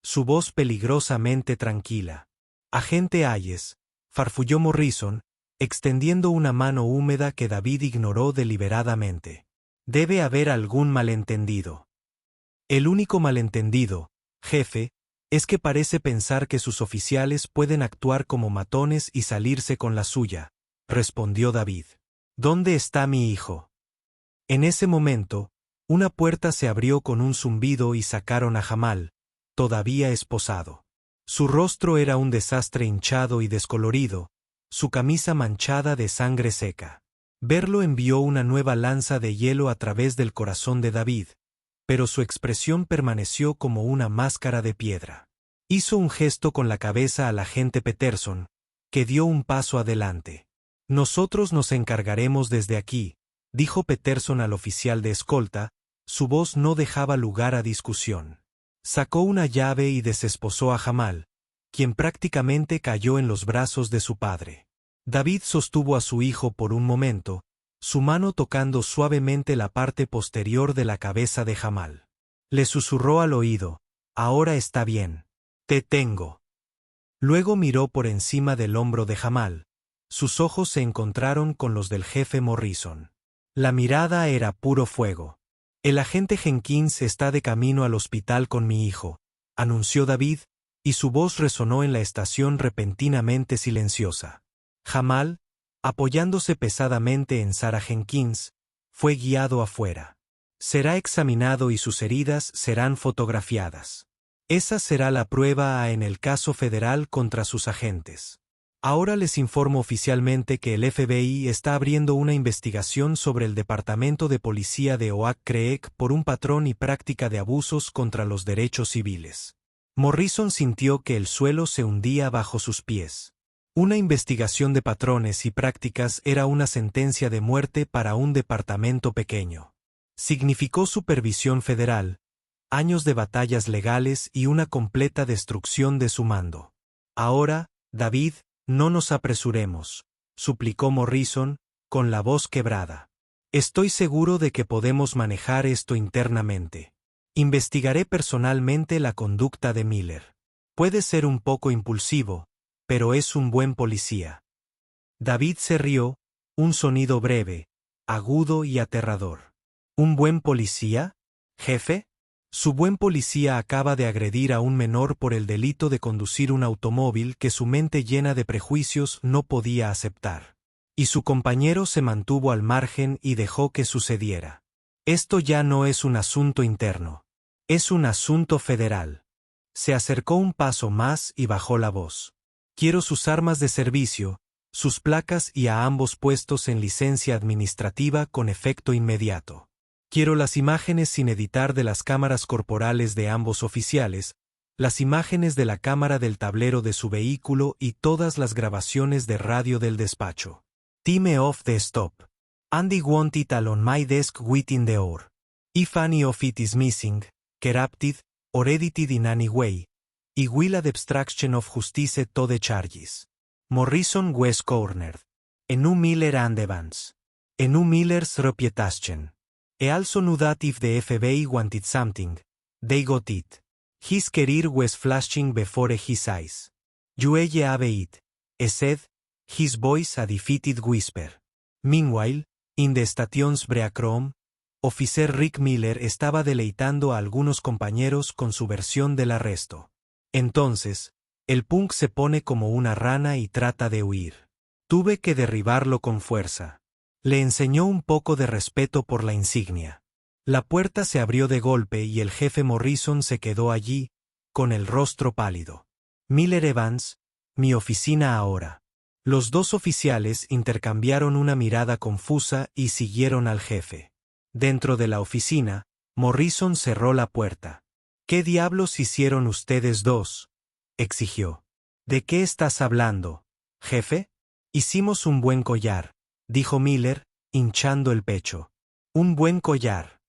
su voz peligrosamente tranquila. «Agente Hayes», farfulló Morrison, extendiendo una mano húmeda que David ignoró deliberadamente. «Debe haber algún malentendido». «El único malentendido, jefe, es que parece pensar que sus oficiales pueden actuar como matones y salirse con la suya», respondió David. «¿Dónde está mi hijo?». En ese momento, una puerta se abrió con un zumbido y sacaron a Jamal, todavía esposado. Su rostro era un desastre hinchado y descolorido, su camisa manchada de sangre seca. Verlo envió una nueva lanza de hielo a través del corazón de David, pero su expresión permaneció como una máscara de piedra. Hizo un gesto con la cabeza al agente Peterson, que dio un paso adelante. «Nosotros nos encargaremos desde aquí», dijo Peterson al oficial de escolta, su voz no dejaba lugar a discusión. Sacó una llave y desesposó a Jamal, quien prácticamente cayó en los brazos de su padre. David sostuvo a su hijo por un momento, su mano tocando suavemente la parte posterior de la cabeza de Jamal. Le susurró al oído: «Ahora está bien. Te tengo». Luego miró por encima del hombro de Jamal. Sus ojos se encontraron con los del jefe Morrison. La mirada era puro fuego. «El agente Jenkins está de camino al hospital con mi hijo», anunció David, y su voz resonó en la estación repentinamente silenciosa. Jamal, apoyándose pesadamente en Sarah Jenkins, fue guiado afuera. «Será examinado y sus heridas serán fotografiadas. Esa será la prueba en el caso federal contra sus agentes. Ahora les informo oficialmente que el FBI está abriendo una investigación sobre el Departamento de Policía de Oak Creek por un patrón y práctica de abusos contra los derechos civiles». Morrison sintió que el suelo se hundía bajo sus pies. Una investigación de patrones y prácticas era una sentencia de muerte para un departamento pequeño. Significó supervisión federal, años de batallas legales y una completa destrucción de su mando. «Ahora, David, no nos apresuremos», suplicó Morrison, con la voz quebrada. «Estoy seguro de que podemos manejar esto internamente. Investigaré personalmente la conducta de Miller. Puede ser un poco impulsivo, pero es un buen policía». David se rió, un sonido breve, agudo y aterrador. «¿Un buen policía, jefe?». «Su buen policía acaba de agredir a un menor por el delito de conducir un automóvil que su mente llena de prejuicios no podía aceptar. Y su compañero se mantuvo al margen y dejó que sucediera. Esto ya no es un asunto interno. Es un asunto federal». Se acercó un paso más y bajó la voz. «Quiero sus armas de servicio, sus placas y a ambos puestos en licencia administrativa con efecto inmediato. Quiero las imágenes sin editar de las cámaras corporales de ambos oficiales, las imágenes de la cámara del tablero de su vehículo y todas las grabaciones de radio del despacho. Time of the stop. Andy want it all on my desk within the hour. If any of it is missing, corrupted, or edited in any way, I will add obstruction of justice to the charges. Morrison was cornered. Enu Miller and Evans. Enu Miller's reputation. He also knew that if the FBI wanted something, they got it. His career was flashing before his eyes. You have it, he said, his voice a defeated whisper. Meanwhile, in the station's break room, Officer Rick Miller estaba deleitando a algunos compañeros con su versión del arresto. Entonces, el punk se pone como una rana y trata de huir. Tuve que derribarlo con fuerza. Le enseñó un poco de respeto por la insignia. La puerta se abrió de golpe y el jefe Morrison se quedó allí, con el rostro pálido. «Miller Evans, mi oficina ahora». Los dos oficiales intercambiaron una mirada confusa y siguieron al jefe. Dentro de la oficina, Morrison cerró la puerta. «¿Qué diablos hicieron ustedes dos?», exigió. «¿De qué estás hablando, jefe?». «Hicimos un buen collar», dijo Miller, hinchando el pecho. «Un buen collar».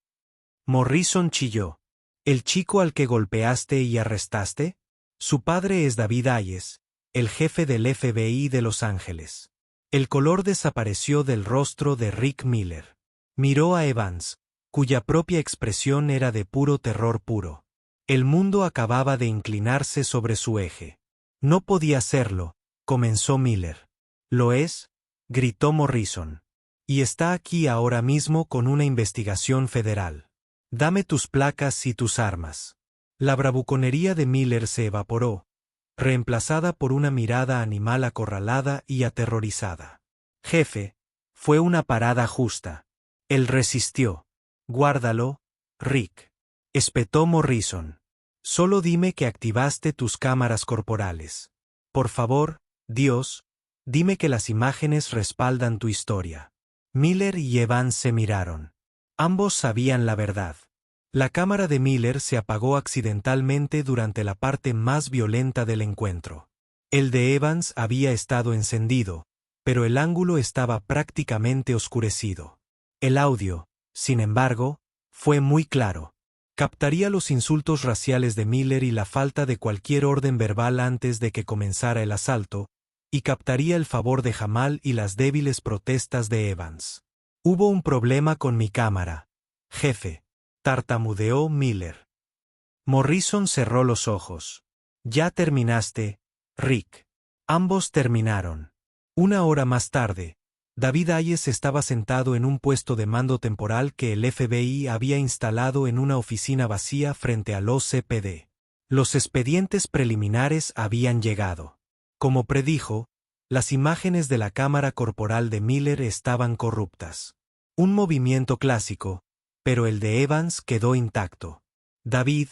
Morrison chilló. «¿El chico al que golpeaste y arrestaste? Su padre es David Hayes, el jefe del FBI de Los Ángeles. El color desapareció del rostro de Rick Miller. Miró a Evans, cuya propia expresión era de puro terror puro. El mundo acababa de inclinarse sobre su eje. No podía serlo, comenzó Miller. ¿Lo es?, gritó Morrison. Y está aquí ahora mismo con una investigación federal. Dame tus placas y tus armas. La bravuconería de Miller se evaporó, reemplazada por una mirada animal acorralada y aterrorizada. Jefe, fue una parada justa. Él resistió. Guárdalo, Rick. Espetó Morrison. Solo dime que activaste tus cámaras corporales. Por favor, Dios, dime que las imágenes respaldan tu historia. Miller y Evans se miraron. Ambos sabían la verdad. La cámara de Miller se apagó accidentalmente durante la parte más violenta del encuentro. El de Evans había estado encendido, pero el ángulo estaba prácticamente oscurecido. El audio, sin embargo, fue muy claro. Captaría los insultos raciales de Miller y la falta de cualquier orden verbal antes de que comenzara el asalto, y captaría el favor de Jamal y las débiles protestas de Evans. Hubo un problema con mi cámara, jefe, tartamudeó Miller. Morrison cerró los ojos. Ya terminaste, Rick. Ambos terminaron. Una hora más tarde, David Hayes estaba sentado en un puesto de mando temporal que el FBI había instalado en una oficina vacía frente al OCPD. Los expedientes preliminares habían llegado. Como predijo, las imágenes de la cámara corporal de Miller estaban corruptas. Un movimiento clásico, pero el de Evans quedó intacto. David,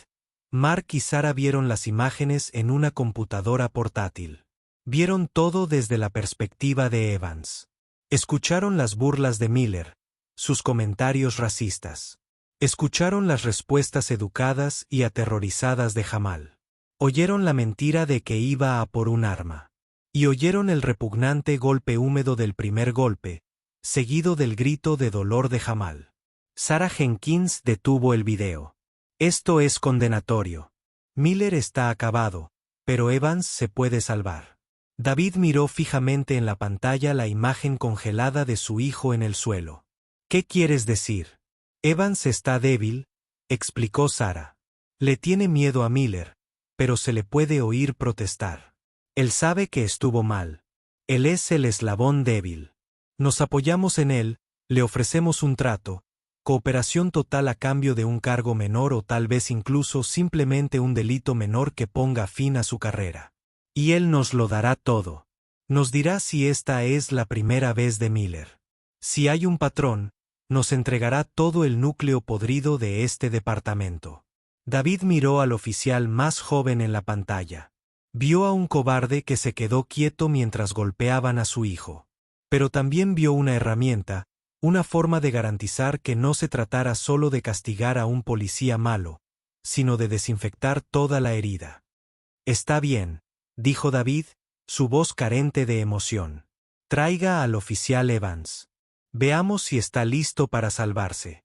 Mark y Sarah vieron las imágenes en una computadora portátil. Vieron todo desde la perspectiva de Evans. Escucharon las burlas de Miller, sus comentarios racistas. Escucharon las respuestas educadas y aterrorizadas de Jamal. Oyeron la mentira de que iba a por un arma. Y oyeron el repugnante golpe húmedo del primer golpe, seguido del grito de dolor de Jamal. Sarah Jenkins detuvo el video. Esto es condenatorio. Miller está acabado, pero Evans se puede salvar. David miró fijamente en la pantalla la imagen congelada de su hijo en el suelo. ¿Qué quieres decir? Evans está débil, explicó Sarah. Le tiene miedo a Miller, pero se le puede oír protestar. Él sabe que estuvo mal. Él es el eslabón débil. Nos apoyamos en él, le ofrecemos un trato, cooperación total a cambio de un cargo menor o tal vez incluso simplemente un delito menor que ponga fin a su carrera. Y él nos lo dará todo. Nos dirá si esta es la primera vez de Miller. Si hay un patrón, nos entregará todo el núcleo podrido de este departamento. David miró al oficial más joven en la pantalla. Vio a un cobarde que se quedó quieto mientras golpeaban a su hijo. Pero también vio una herramienta, una forma de garantizar que no se tratara solo de castigar a un policía malo, sino de desinfectar toda la herida. Está bien, dijo David, su voz carente de emoción. Traiga al oficial Evans. Veamos si está listo para salvarse.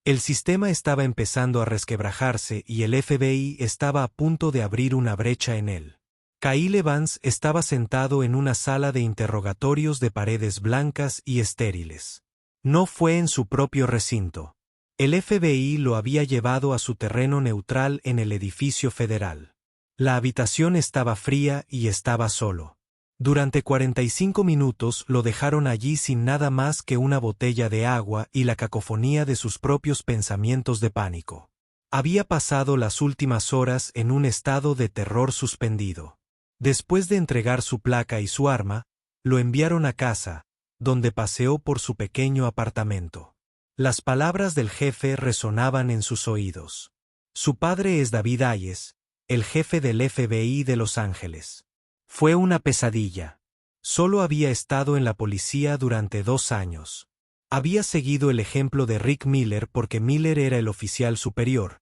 El sistema estaba empezando a resquebrajarse y el FBI estaba a punto de abrir una brecha en él. Kyle Evans estaba sentado en una sala de interrogatorios de paredes blancas y estériles. No fue en su propio recinto. El FBI lo había llevado a su terreno neutral en el edificio federal. La habitación estaba fría y estaba solo. Durante 45 minutos lo dejaron allí sin nada más que una botella de agua y la cacofonía de sus propios pensamientos de pánico. Había pasado las últimas horas en un estado de terror suspendido. Después de entregar su placa y su arma, lo enviaron a casa, donde paseó por su pequeño apartamento. Las palabras del jefe resonaban en sus oídos. Su padre es David Hayes, el jefe del FBI de Los Ángeles. Fue una pesadilla. Solo había estado en la policía durante 2 años. Había seguido el ejemplo de Rick Miller porque Miller era el oficial superior,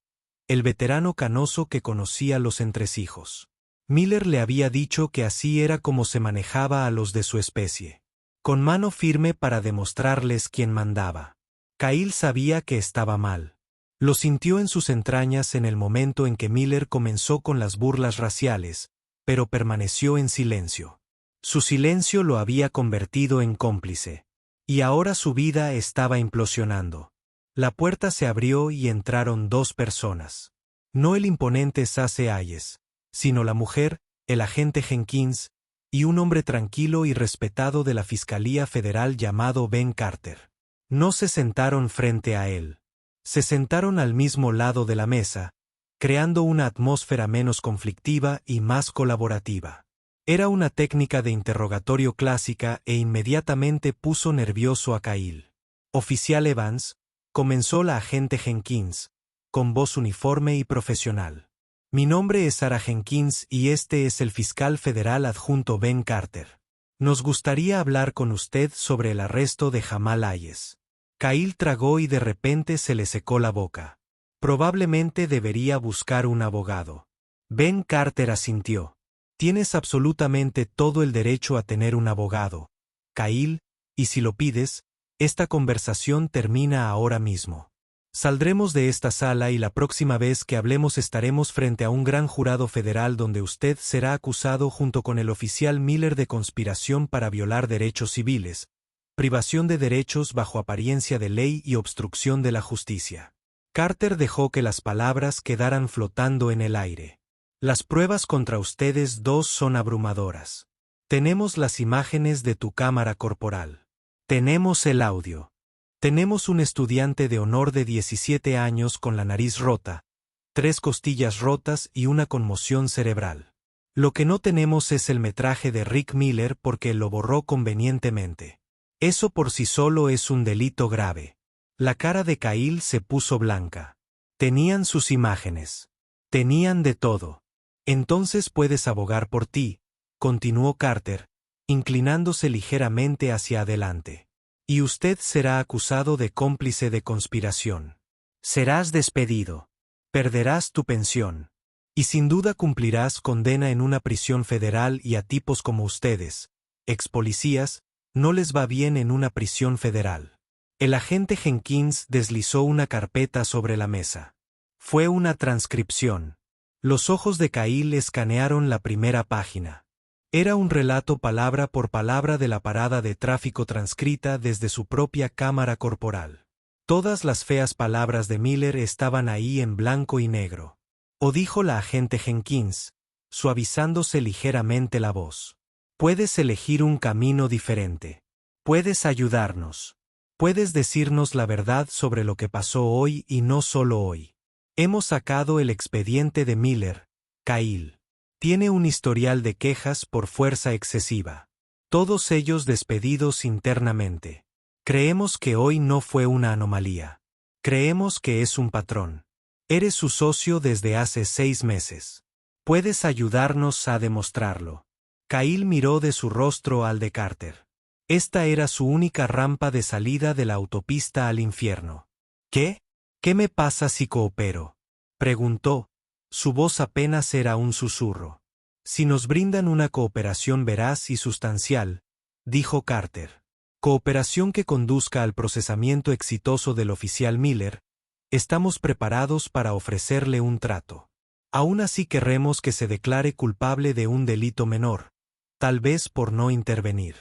el veterano canoso que conocía los entresijos. Miller le había dicho que así era como se manejaba a los de su especie. Con mano firme para demostrarles quién mandaba. Kyle sabía que estaba mal. Lo sintió en sus entrañas en el momento en que Miller comenzó con las burlas raciales, pero permaneció en silencio. Su silencio lo había convertido en cómplice. Y ahora su vida estaba implosionando. La puerta se abrió y entraron dos personas. No el imponente Sace Hayes, sino la mujer, el agente Jenkins, y un hombre tranquilo y respetado de la Fiscalía Federal llamado Ben Carter. No se sentaron frente a él. Se sentaron al mismo lado de la mesa, creando una atmósfera menos conflictiva y más colaborativa. Era una técnica de interrogatorio clásica e inmediatamente puso nervioso a Kyle. Oficial Evans, comenzó la agente Jenkins, con voz uniforme y profesional. Mi nombre es Sarah Jenkins y este es el fiscal federal adjunto Ben Carter. Nos gustaría hablar con usted sobre el arresto de Jamal Hayes. Kyle tragó y de repente se le secó la boca. Probablemente debería buscar un abogado. Ben Carter asintió. Tienes absolutamente todo el derecho a tener un abogado, Kyle, y si lo pides, esta conversación termina ahora mismo. Saldremos de esta sala y la próxima vez que hablemos estaremos frente a un gran jurado federal donde usted será acusado junto con el oficial Miller de conspiración para violar derechos civiles, privación de derechos bajo apariencia de ley y obstrucción de la justicia. Carter dejó que las palabras quedaran flotando en el aire. Las pruebas contra ustedes dos son abrumadoras. Tenemos las imágenes de tu cámara corporal. Tenemos el audio. Tenemos un estudiante de honor de 17 años con la nariz rota, 3 costillas rotas y una conmoción cerebral. Lo que no tenemos es el metraje de Rick Miller porque lo borró convenientemente. Eso por sí solo es un delito grave. La cara de Kyle se puso blanca. Tenían sus imágenes. Tenían de todo. Entonces puedes abogar por ti, continuó Carter, inclinándose ligeramente hacia adelante. Y usted será acusado de cómplice de conspiración. Serás despedido. Perderás tu pensión. Y sin duda cumplirás condena en una prisión federal y a tipos como ustedes, ex policías, no les va bien en una prisión federal. El agente Jenkins deslizó una carpeta sobre la mesa. Fue una transcripción. Los ojos de Kyle escanearon la primera página. Era un relato palabra por palabra de la parada de tráfico transcrita desde su propia cámara corporal. Todas las feas palabras de Miller estaban ahí en blanco y negro. O dijo la agente Jenkins, suavizándose ligeramente la voz. Puedes elegir un camino diferente. Puedes ayudarnos. Puedes decirnos la verdad sobre lo que pasó hoy y no solo hoy. Hemos sacado el expediente de Miller, Kyle. Tiene un historial de quejas por fuerza excesiva. Todos ellos despedidos internamente. Creemos que hoy no fue una anomalía. Creemos que es un patrón. Eres su socio desde hace 6 meses. Puedes ayudarnos a demostrarlo. Kyle miró de su rostro al de Carter. Esta era su única rampa de salida de la autopista al infierno. ¿Qué? ¿Qué me pasa si coopero? Preguntó. Su voz apenas era un susurro. Si nos brindan una cooperación veraz y sustancial, dijo Carter. Cooperación que conduzca al procesamiento exitoso del oficial Miller, estamos preparados para ofrecerle un trato. Aún así querremos que se declare culpable de un delito menor, tal vez por no intervenir.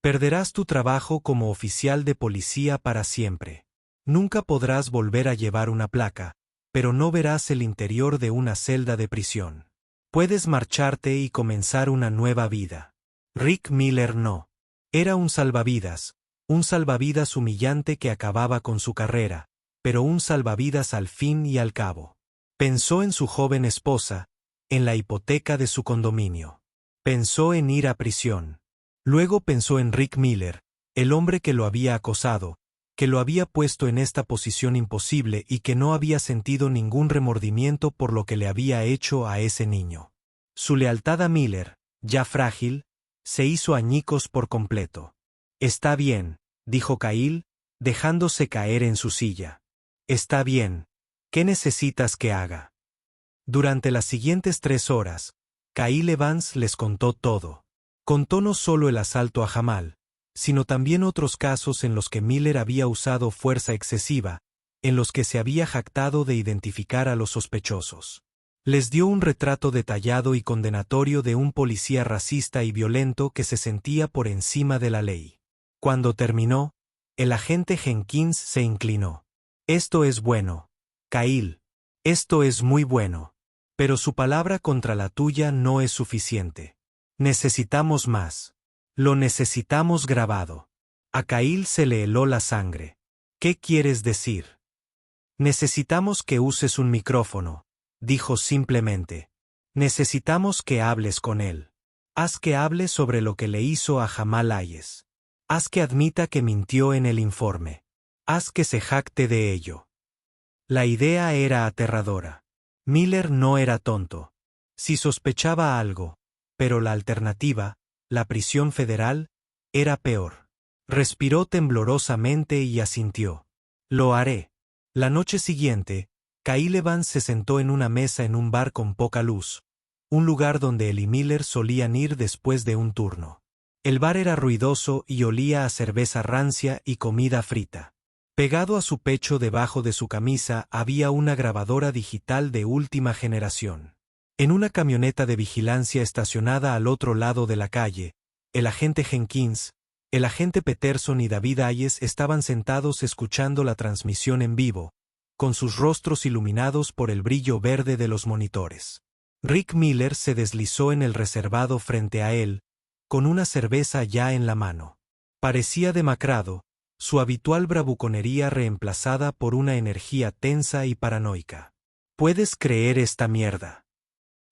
Perderás tu trabajo como oficial de policía para siempre. Nunca podrás volver a llevar una placa, pero no verás el interior de una celda de prisión. Puedes marcharte y comenzar una nueva vida. Rick Miller no. Era un salvavidas humillante que acababa con su carrera, pero un salvavidas al fin y al cabo. Pensó en su joven esposa, en la hipoteca de su condominio. Pensó en ir a prisión. Luego pensó en Rick Miller, el hombre que lo había acosado, que lo había puesto en esta posición imposible y que no había sentido ningún remordimiento por lo que le había hecho a ese niño. Su lealtad a Miller, ya frágil, se hizo añicos por completo. Está bien, dijo Kyle, dejándose caer en su silla. Está bien. ¿Qué necesitas que haga? Durante las siguientes 3 horas, Kyle Evans les contó todo. Contó no solo el asalto a Jamal, sino también otros casos en los que Miller había usado fuerza excesiva, en los que se había jactado de identificar a los sospechosos. Les dio un retrato detallado y condenatorio de un policía racista y violento que se sentía por encima de la ley. Cuando terminó, el agente Jenkins se inclinó. Esto es bueno, Kyle. Esto es muy bueno. Pero su palabra contra la tuya no es suficiente. Necesitamos más. Lo necesitamos grabado. A Kyle se le heló la sangre. ¿Qué quieres decir? Necesitamos que uses un micrófono, dijo simplemente. Necesitamos que hables con él. Haz que hable sobre lo que le hizo a Jamal Hayes. Haz que admita que mintió en el informe. Haz que se jacte de ello. La idea era aterradora. Miller no era tonto. Si sospechaba algo, pero la alternativa, la prisión federal, era peor. Respiró temblorosamente y asintió. Lo haré. La noche siguiente, Kyle Evans se sentó en una mesa en un bar con poca luz, un lugar donde él y Miller solían ir después de un turno. El bar era ruidoso y olía a cerveza rancia y comida frita. Pegado a su pecho debajo de su camisa había una grabadora digital de última generación. En una camioneta de vigilancia estacionada al otro lado de la calle, el agente Jenkins, el agente Peterson y David Hayes estaban sentados escuchando la transmisión en vivo, con sus rostros iluminados por el brillo verde de los monitores. Rick Miller se deslizó en el reservado frente a él, con una cerveza ya en la mano. Parecía demacrado, su habitual bravuconería reemplazada por una energía tensa y paranoica. ¿Puedes creer esta mierda?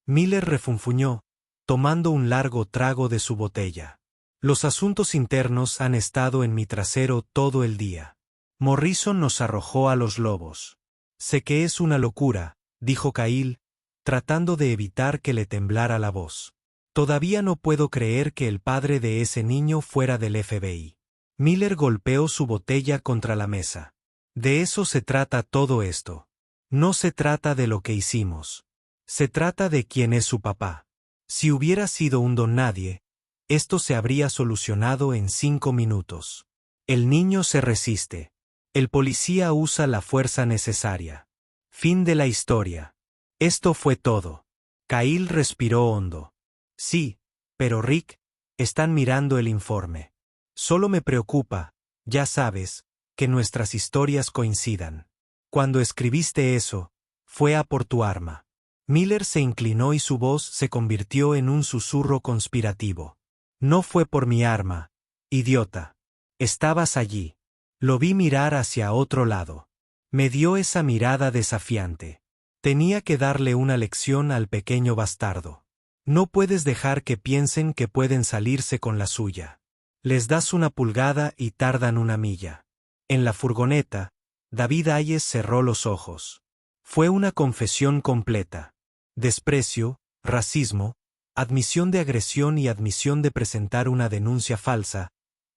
Miller refunfuñó, tomando un largo trago de su botella. Los asuntos internos han estado en mi trasero todo el día. Morrison nos arrojó a los lobos. Sé que es una locura, dijo Kyle, tratando de evitar que le temblara la voz. Todavía no puedo creer que el padre de ese niño fuera del FBI. Miller golpeó su botella contra la mesa. De eso se trata todo esto. No se trata de lo que hicimos. Se trata de quién es su papá. Si hubiera sido un don nadie, esto se habría solucionado en 5 minutos. El niño se resiste. El policía usa la fuerza necesaria. Fin de la historia. Esto fue todo. Kyle respiró hondo. Sí, pero Rick, están mirando el informe. Solo me preocupa, ya sabes, que nuestras historias coincidan. Cuando escribiste eso, fue a por tu arma. Miller se inclinó y su voz se convirtió en un susurro conspirativo. No fue por mi arma, idiota. Estabas allí. Lo vi mirar hacia otro lado. Me dio esa mirada desafiante. Tenía que darle una lección al pequeño bastardo. No puedes dejar que piensen que pueden salirse con la suya. Les das una pulgada y tardan una milla. En la furgoneta, David Hayes cerró los ojos. Fue una confesión completa. Desprecio, racismo, admisión de agresión y admisión de presentar una denuncia falsa,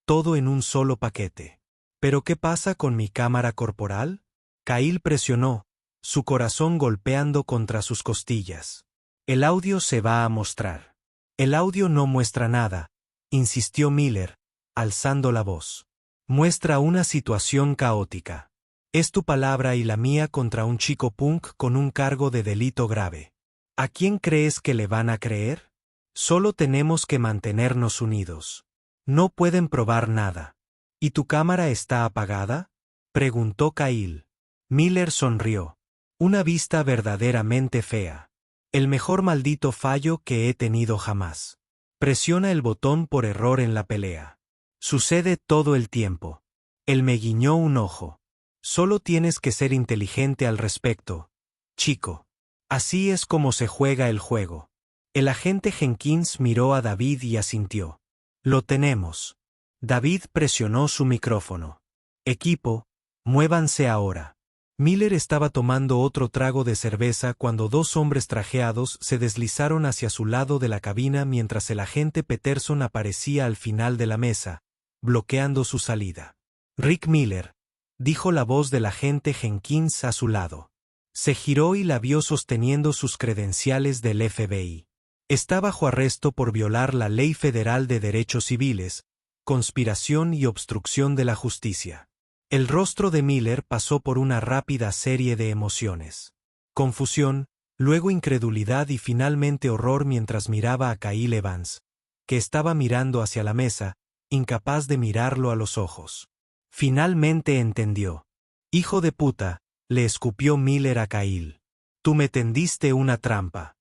todo en un solo paquete. ¿Pero qué pasa con mi cámara corporal? Kyle presionó, su corazón golpeando contra sus costillas. El audio se va a mostrar. El audio no muestra nada, insistió Miller, alzando la voz. Muestra una situación caótica. Es tu palabra y la mía contra un chico punk con un cargo de delito grave. ¿A quién crees que le van a creer? Solo tenemos que mantenernos unidos. No pueden probar nada. ¿Y tu cámara está apagada? Preguntó Kyle. Miller sonrió. Una vista verdaderamente fea. El mejor maldito fallo que he tenido jamás. Presiona el botón por error en la pelea. Sucede todo el tiempo. Él me guiñó un ojo. Solo tienes que ser inteligente al respecto, chico. Así es como se juega el juego. El agente Jenkins miró a David y asintió. Lo tenemos. David presionó su micrófono. Equipo, muévanse ahora. Miller estaba tomando otro trago de cerveza cuando 2 hombres trajeados se deslizaron hacia su lado de la cabina mientras el agente Peterson aparecía al final de la mesa, bloqueando su salida. Rick Miller, dijo la voz del agente Jenkins a su lado. Se giró y la vio sosteniendo sus credenciales del FBI. Está bajo arresto por violar la Ley Federal de Derechos Civiles, conspiración y obstrucción de la justicia. El rostro de Miller pasó por una rápida serie de emociones. Confusión, luego incredulidad y finalmente horror mientras miraba a Kyle Evans, que estaba mirando hacia la mesa, incapaz de mirarlo a los ojos. Finalmente entendió. «Hijo de puta», le escupió Miller a Kyle. «Tú me tendiste una trampa».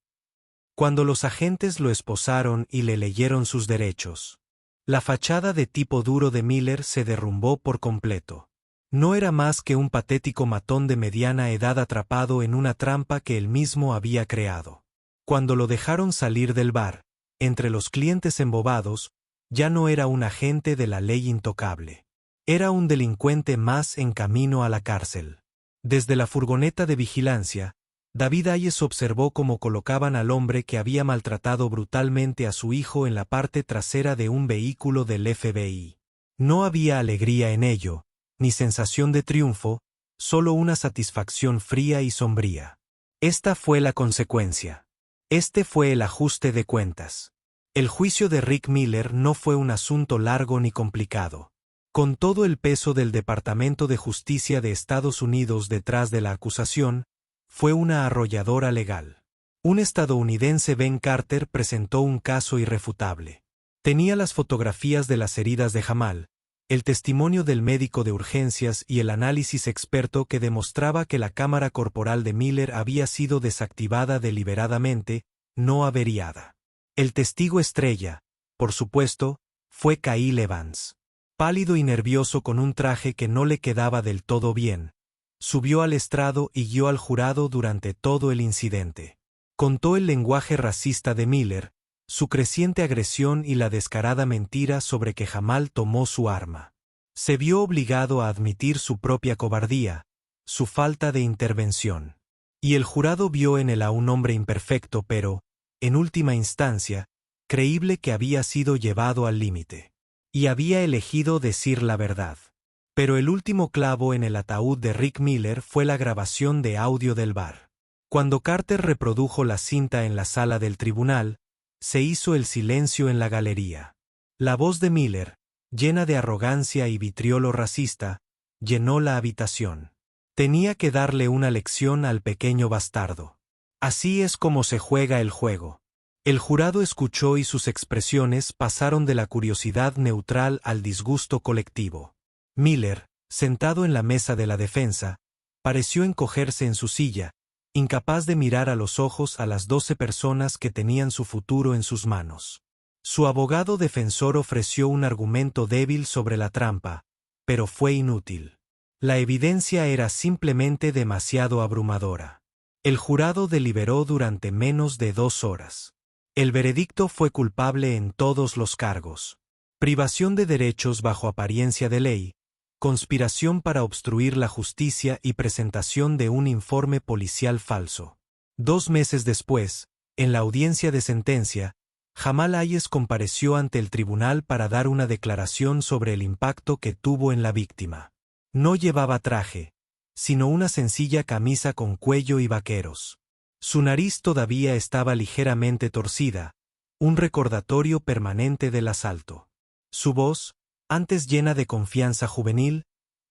Cuando los agentes lo esposaron y le leyeron sus derechos, la fachada de tipo duro de Miller se derrumbó por completo. No era más que un patético matón de mediana edad atrapado en una trampa que él mismo había creado. Cuando lo dejaron salir del bar, entre los clientes embobados, ya no era un agente de la ley intocable. Era un delincuente más en camino a la cárcel. Desde la furgoneta de vigilancia, David Hayes observó cómo colocaban al hombre que había maltratado brutalmente a su hijo en la parte trasera de un vehículo del FBI. No había alegría en ello, ni sensación de triunfo, solo una satisfacción fría y sombría. Esta fue la consecuencia. Este fue el ajuste de cuentas. El juicio de Rick Miller no fue un asunto largo ni complicado. Con todo el peso del Departamento de Justicia de Estados Unidos detrás de la acusación, fue una arrolladora legal. Un estadounidense, Ben Carter, presentó un caso irrefutable. Tenía las fotografías de las heridas de Jamal, el testimonio del médico de urgencias y el análisis experto que demostraba que la cámara corporal de Miller había sido desactivada deliberadamente, no averiada. El testigo estrella, por supuesto, fue Kyle Evans. Pálido y nervioso con un traje que no le quedaba del todo bien, subió al estrado y guió al jurado durante todo el incidente. Contó el lenguaje racista de Miller, su creciente agresión y la descarada mentira sobre que Jamal tomó su arma. Se vio obligado a admitir su propia cobardía, su falta de intervención. Y el jurado vio en él a un hombre imperfecto pero, en última instancia, creíble que había sido llevado al límite. Y había elegido decir la verdad. Pero el último clavo en el ataúd de Rick Miller fue la grabación de audio del bar. Cuando Carter reprodujo la cinta en la sala del tribunal, se hizo el silencio en la galería. La voz de Miller, llena de arrogancia y vitriolo racista, llenó la habitación. Tenía que darle una lección al pequeño bastardo. Así es como se juega el juego. El jurado escuchó y sus expresiones pasaron de la curiosidad neutral al disgusto colectivo. Miller, sentado en la mesa de la defensa, pareció encogerse en su silla, incapaz de mirar a los ojos a las 12 personas que tenían su futuro en sus manos. Su abogado defensor ofreció un argumento débil sobre la trampa, pero fue inútil. La evidencia era simplemente demasiado abrumadora. El jurado deliberó durante menos de 2 horas. El veredicto fue culpable en todos los cargos. Privación de derechos bajo apariencia de ley, conspiración para obstruir la justicia y presentación de un informe policial falso. 2 meses después, en la audiencia de sentencia, Jamal Hayes compareció ante el tribunal para dar una declaración sobre el impacto que tuvo en la víctima. No llevaba traje, sino una sencilla camisa con cuello y vaqueros. Su nariz todavía estaba ligeramente torcida, un recordatorio permanente del asalto. Su voz, antes llena de confianza juvenil,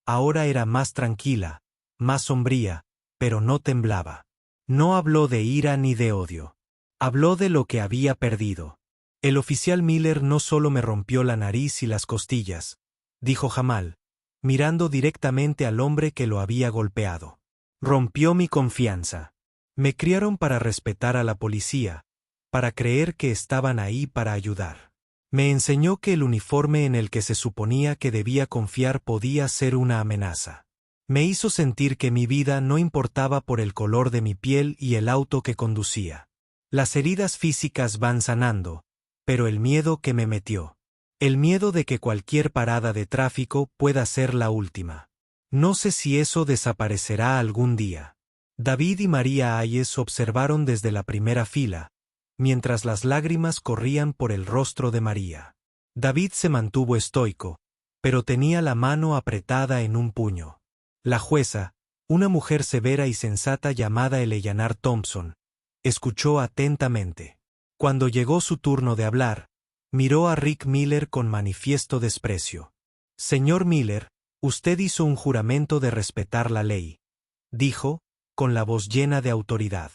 ahora era más tranquila, más sombría, pero no temblaba. No habló de ira ni de odio. Habló de lo que había perdido. El oficial Miller no solo me rompió la nariz y las costillas, dijo Jamal, mirando directamente al hombre que lo había golpeado. Rompió mi confianza. Me criaron para respetar a la policía, para creer que estaban ahí para ayudar. Me enseñó que el uniforme en el que se suponía que debía confiar podía ser una amenaza. Me hizo sentir que mi vida no importaba por el color de mi piel y el auto que conducía. Las heridas físicas van sanando, pero el miedo que me metió. El miedo de que cualquier parada de tráfico pueda ser la última. No sé si eso desaparecerá algún día. David y María Hayes observaron desde la primera fila, mientras las lágrimas corrían por el rostro de María. David se mantuvo estoico, pero tenía la mano apretada en un puño. La jueza, una mujer severa y sensata llamada Eleanor Thompson, escuchó atentamente. Cuando llegó su turno de hablar, miró a Rick Miller con manifiesto desprecio. «Señor Miller, usted hizo un juramento de respetar la ley», dijo, con la voz llena de autoridad.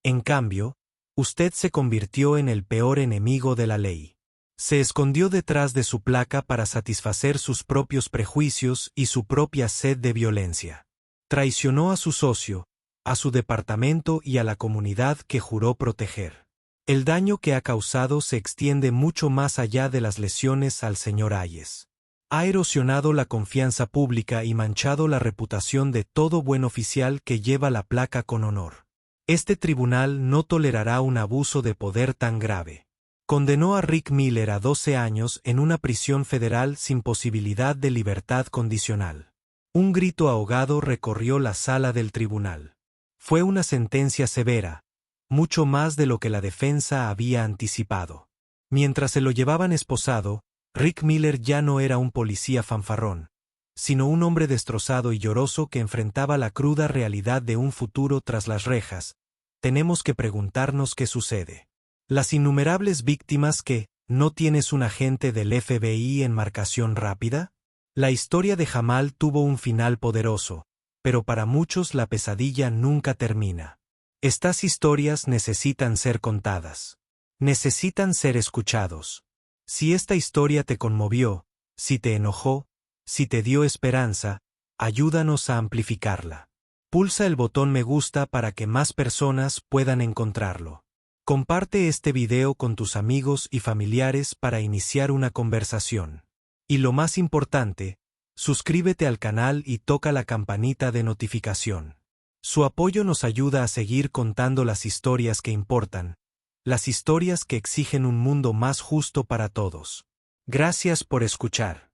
En cambio, usted se convirtió en el peor enemigo de la ley. Se escondió detrás de su placa para satisfacer sus propios prejuicios y su propia sed de violencia. Traicionó a su socio, a su departamento y a la comunidad que juró proteger. El daño que ha causado se extiende mucho más allá de las lesiones al señor Hayes. Ha erosionado la confianza pública y manchado la reputación de todo buen oficial que lleva la placa con honor. Este tribunal no tolerará un abuso de poder tan grave. Condenó a Rick Miller a 12 años en una prisión federal sin posibilidad de libertad condicional. Un grito ahogado recorrió la sala del tribunal. Fue una sentencia severa, mucho más de lo que la defensa había anticipado. Mientras se lo llevaban esposado, Rick Miller ya no era un policía fanfarrón, sino un hombre destrozado y lloroso que enfrentaba la cruda realidad de un futuro tras las rejas. Tenemos que preguntarnos qué sucede. Las innumerables víctimas que, ¿no tienes un agente del FBI en marcación rápida? La historia de Jamal tuvo un final poderoso, pero para muchos la pesadilla nunca termina. Estas historias necesitan ser contadas. Necesitan ser escuchados. Si esta historia te conmovió, si te enojó, si te dio esperanza, ayúdanos a amplificarla. Pulsa el botón me gusta para que más personas puedan encontrarlo. Comparte este video con tus amigos y familiares para iniciar una conversación. Y lo más importante, suscríbete al canal y toca la campanita de notificación. Su apoyo nos ayuda a seguir contando las historias que importan, las historias que exigen un mundo más justo para todos. Gracias por escuchar.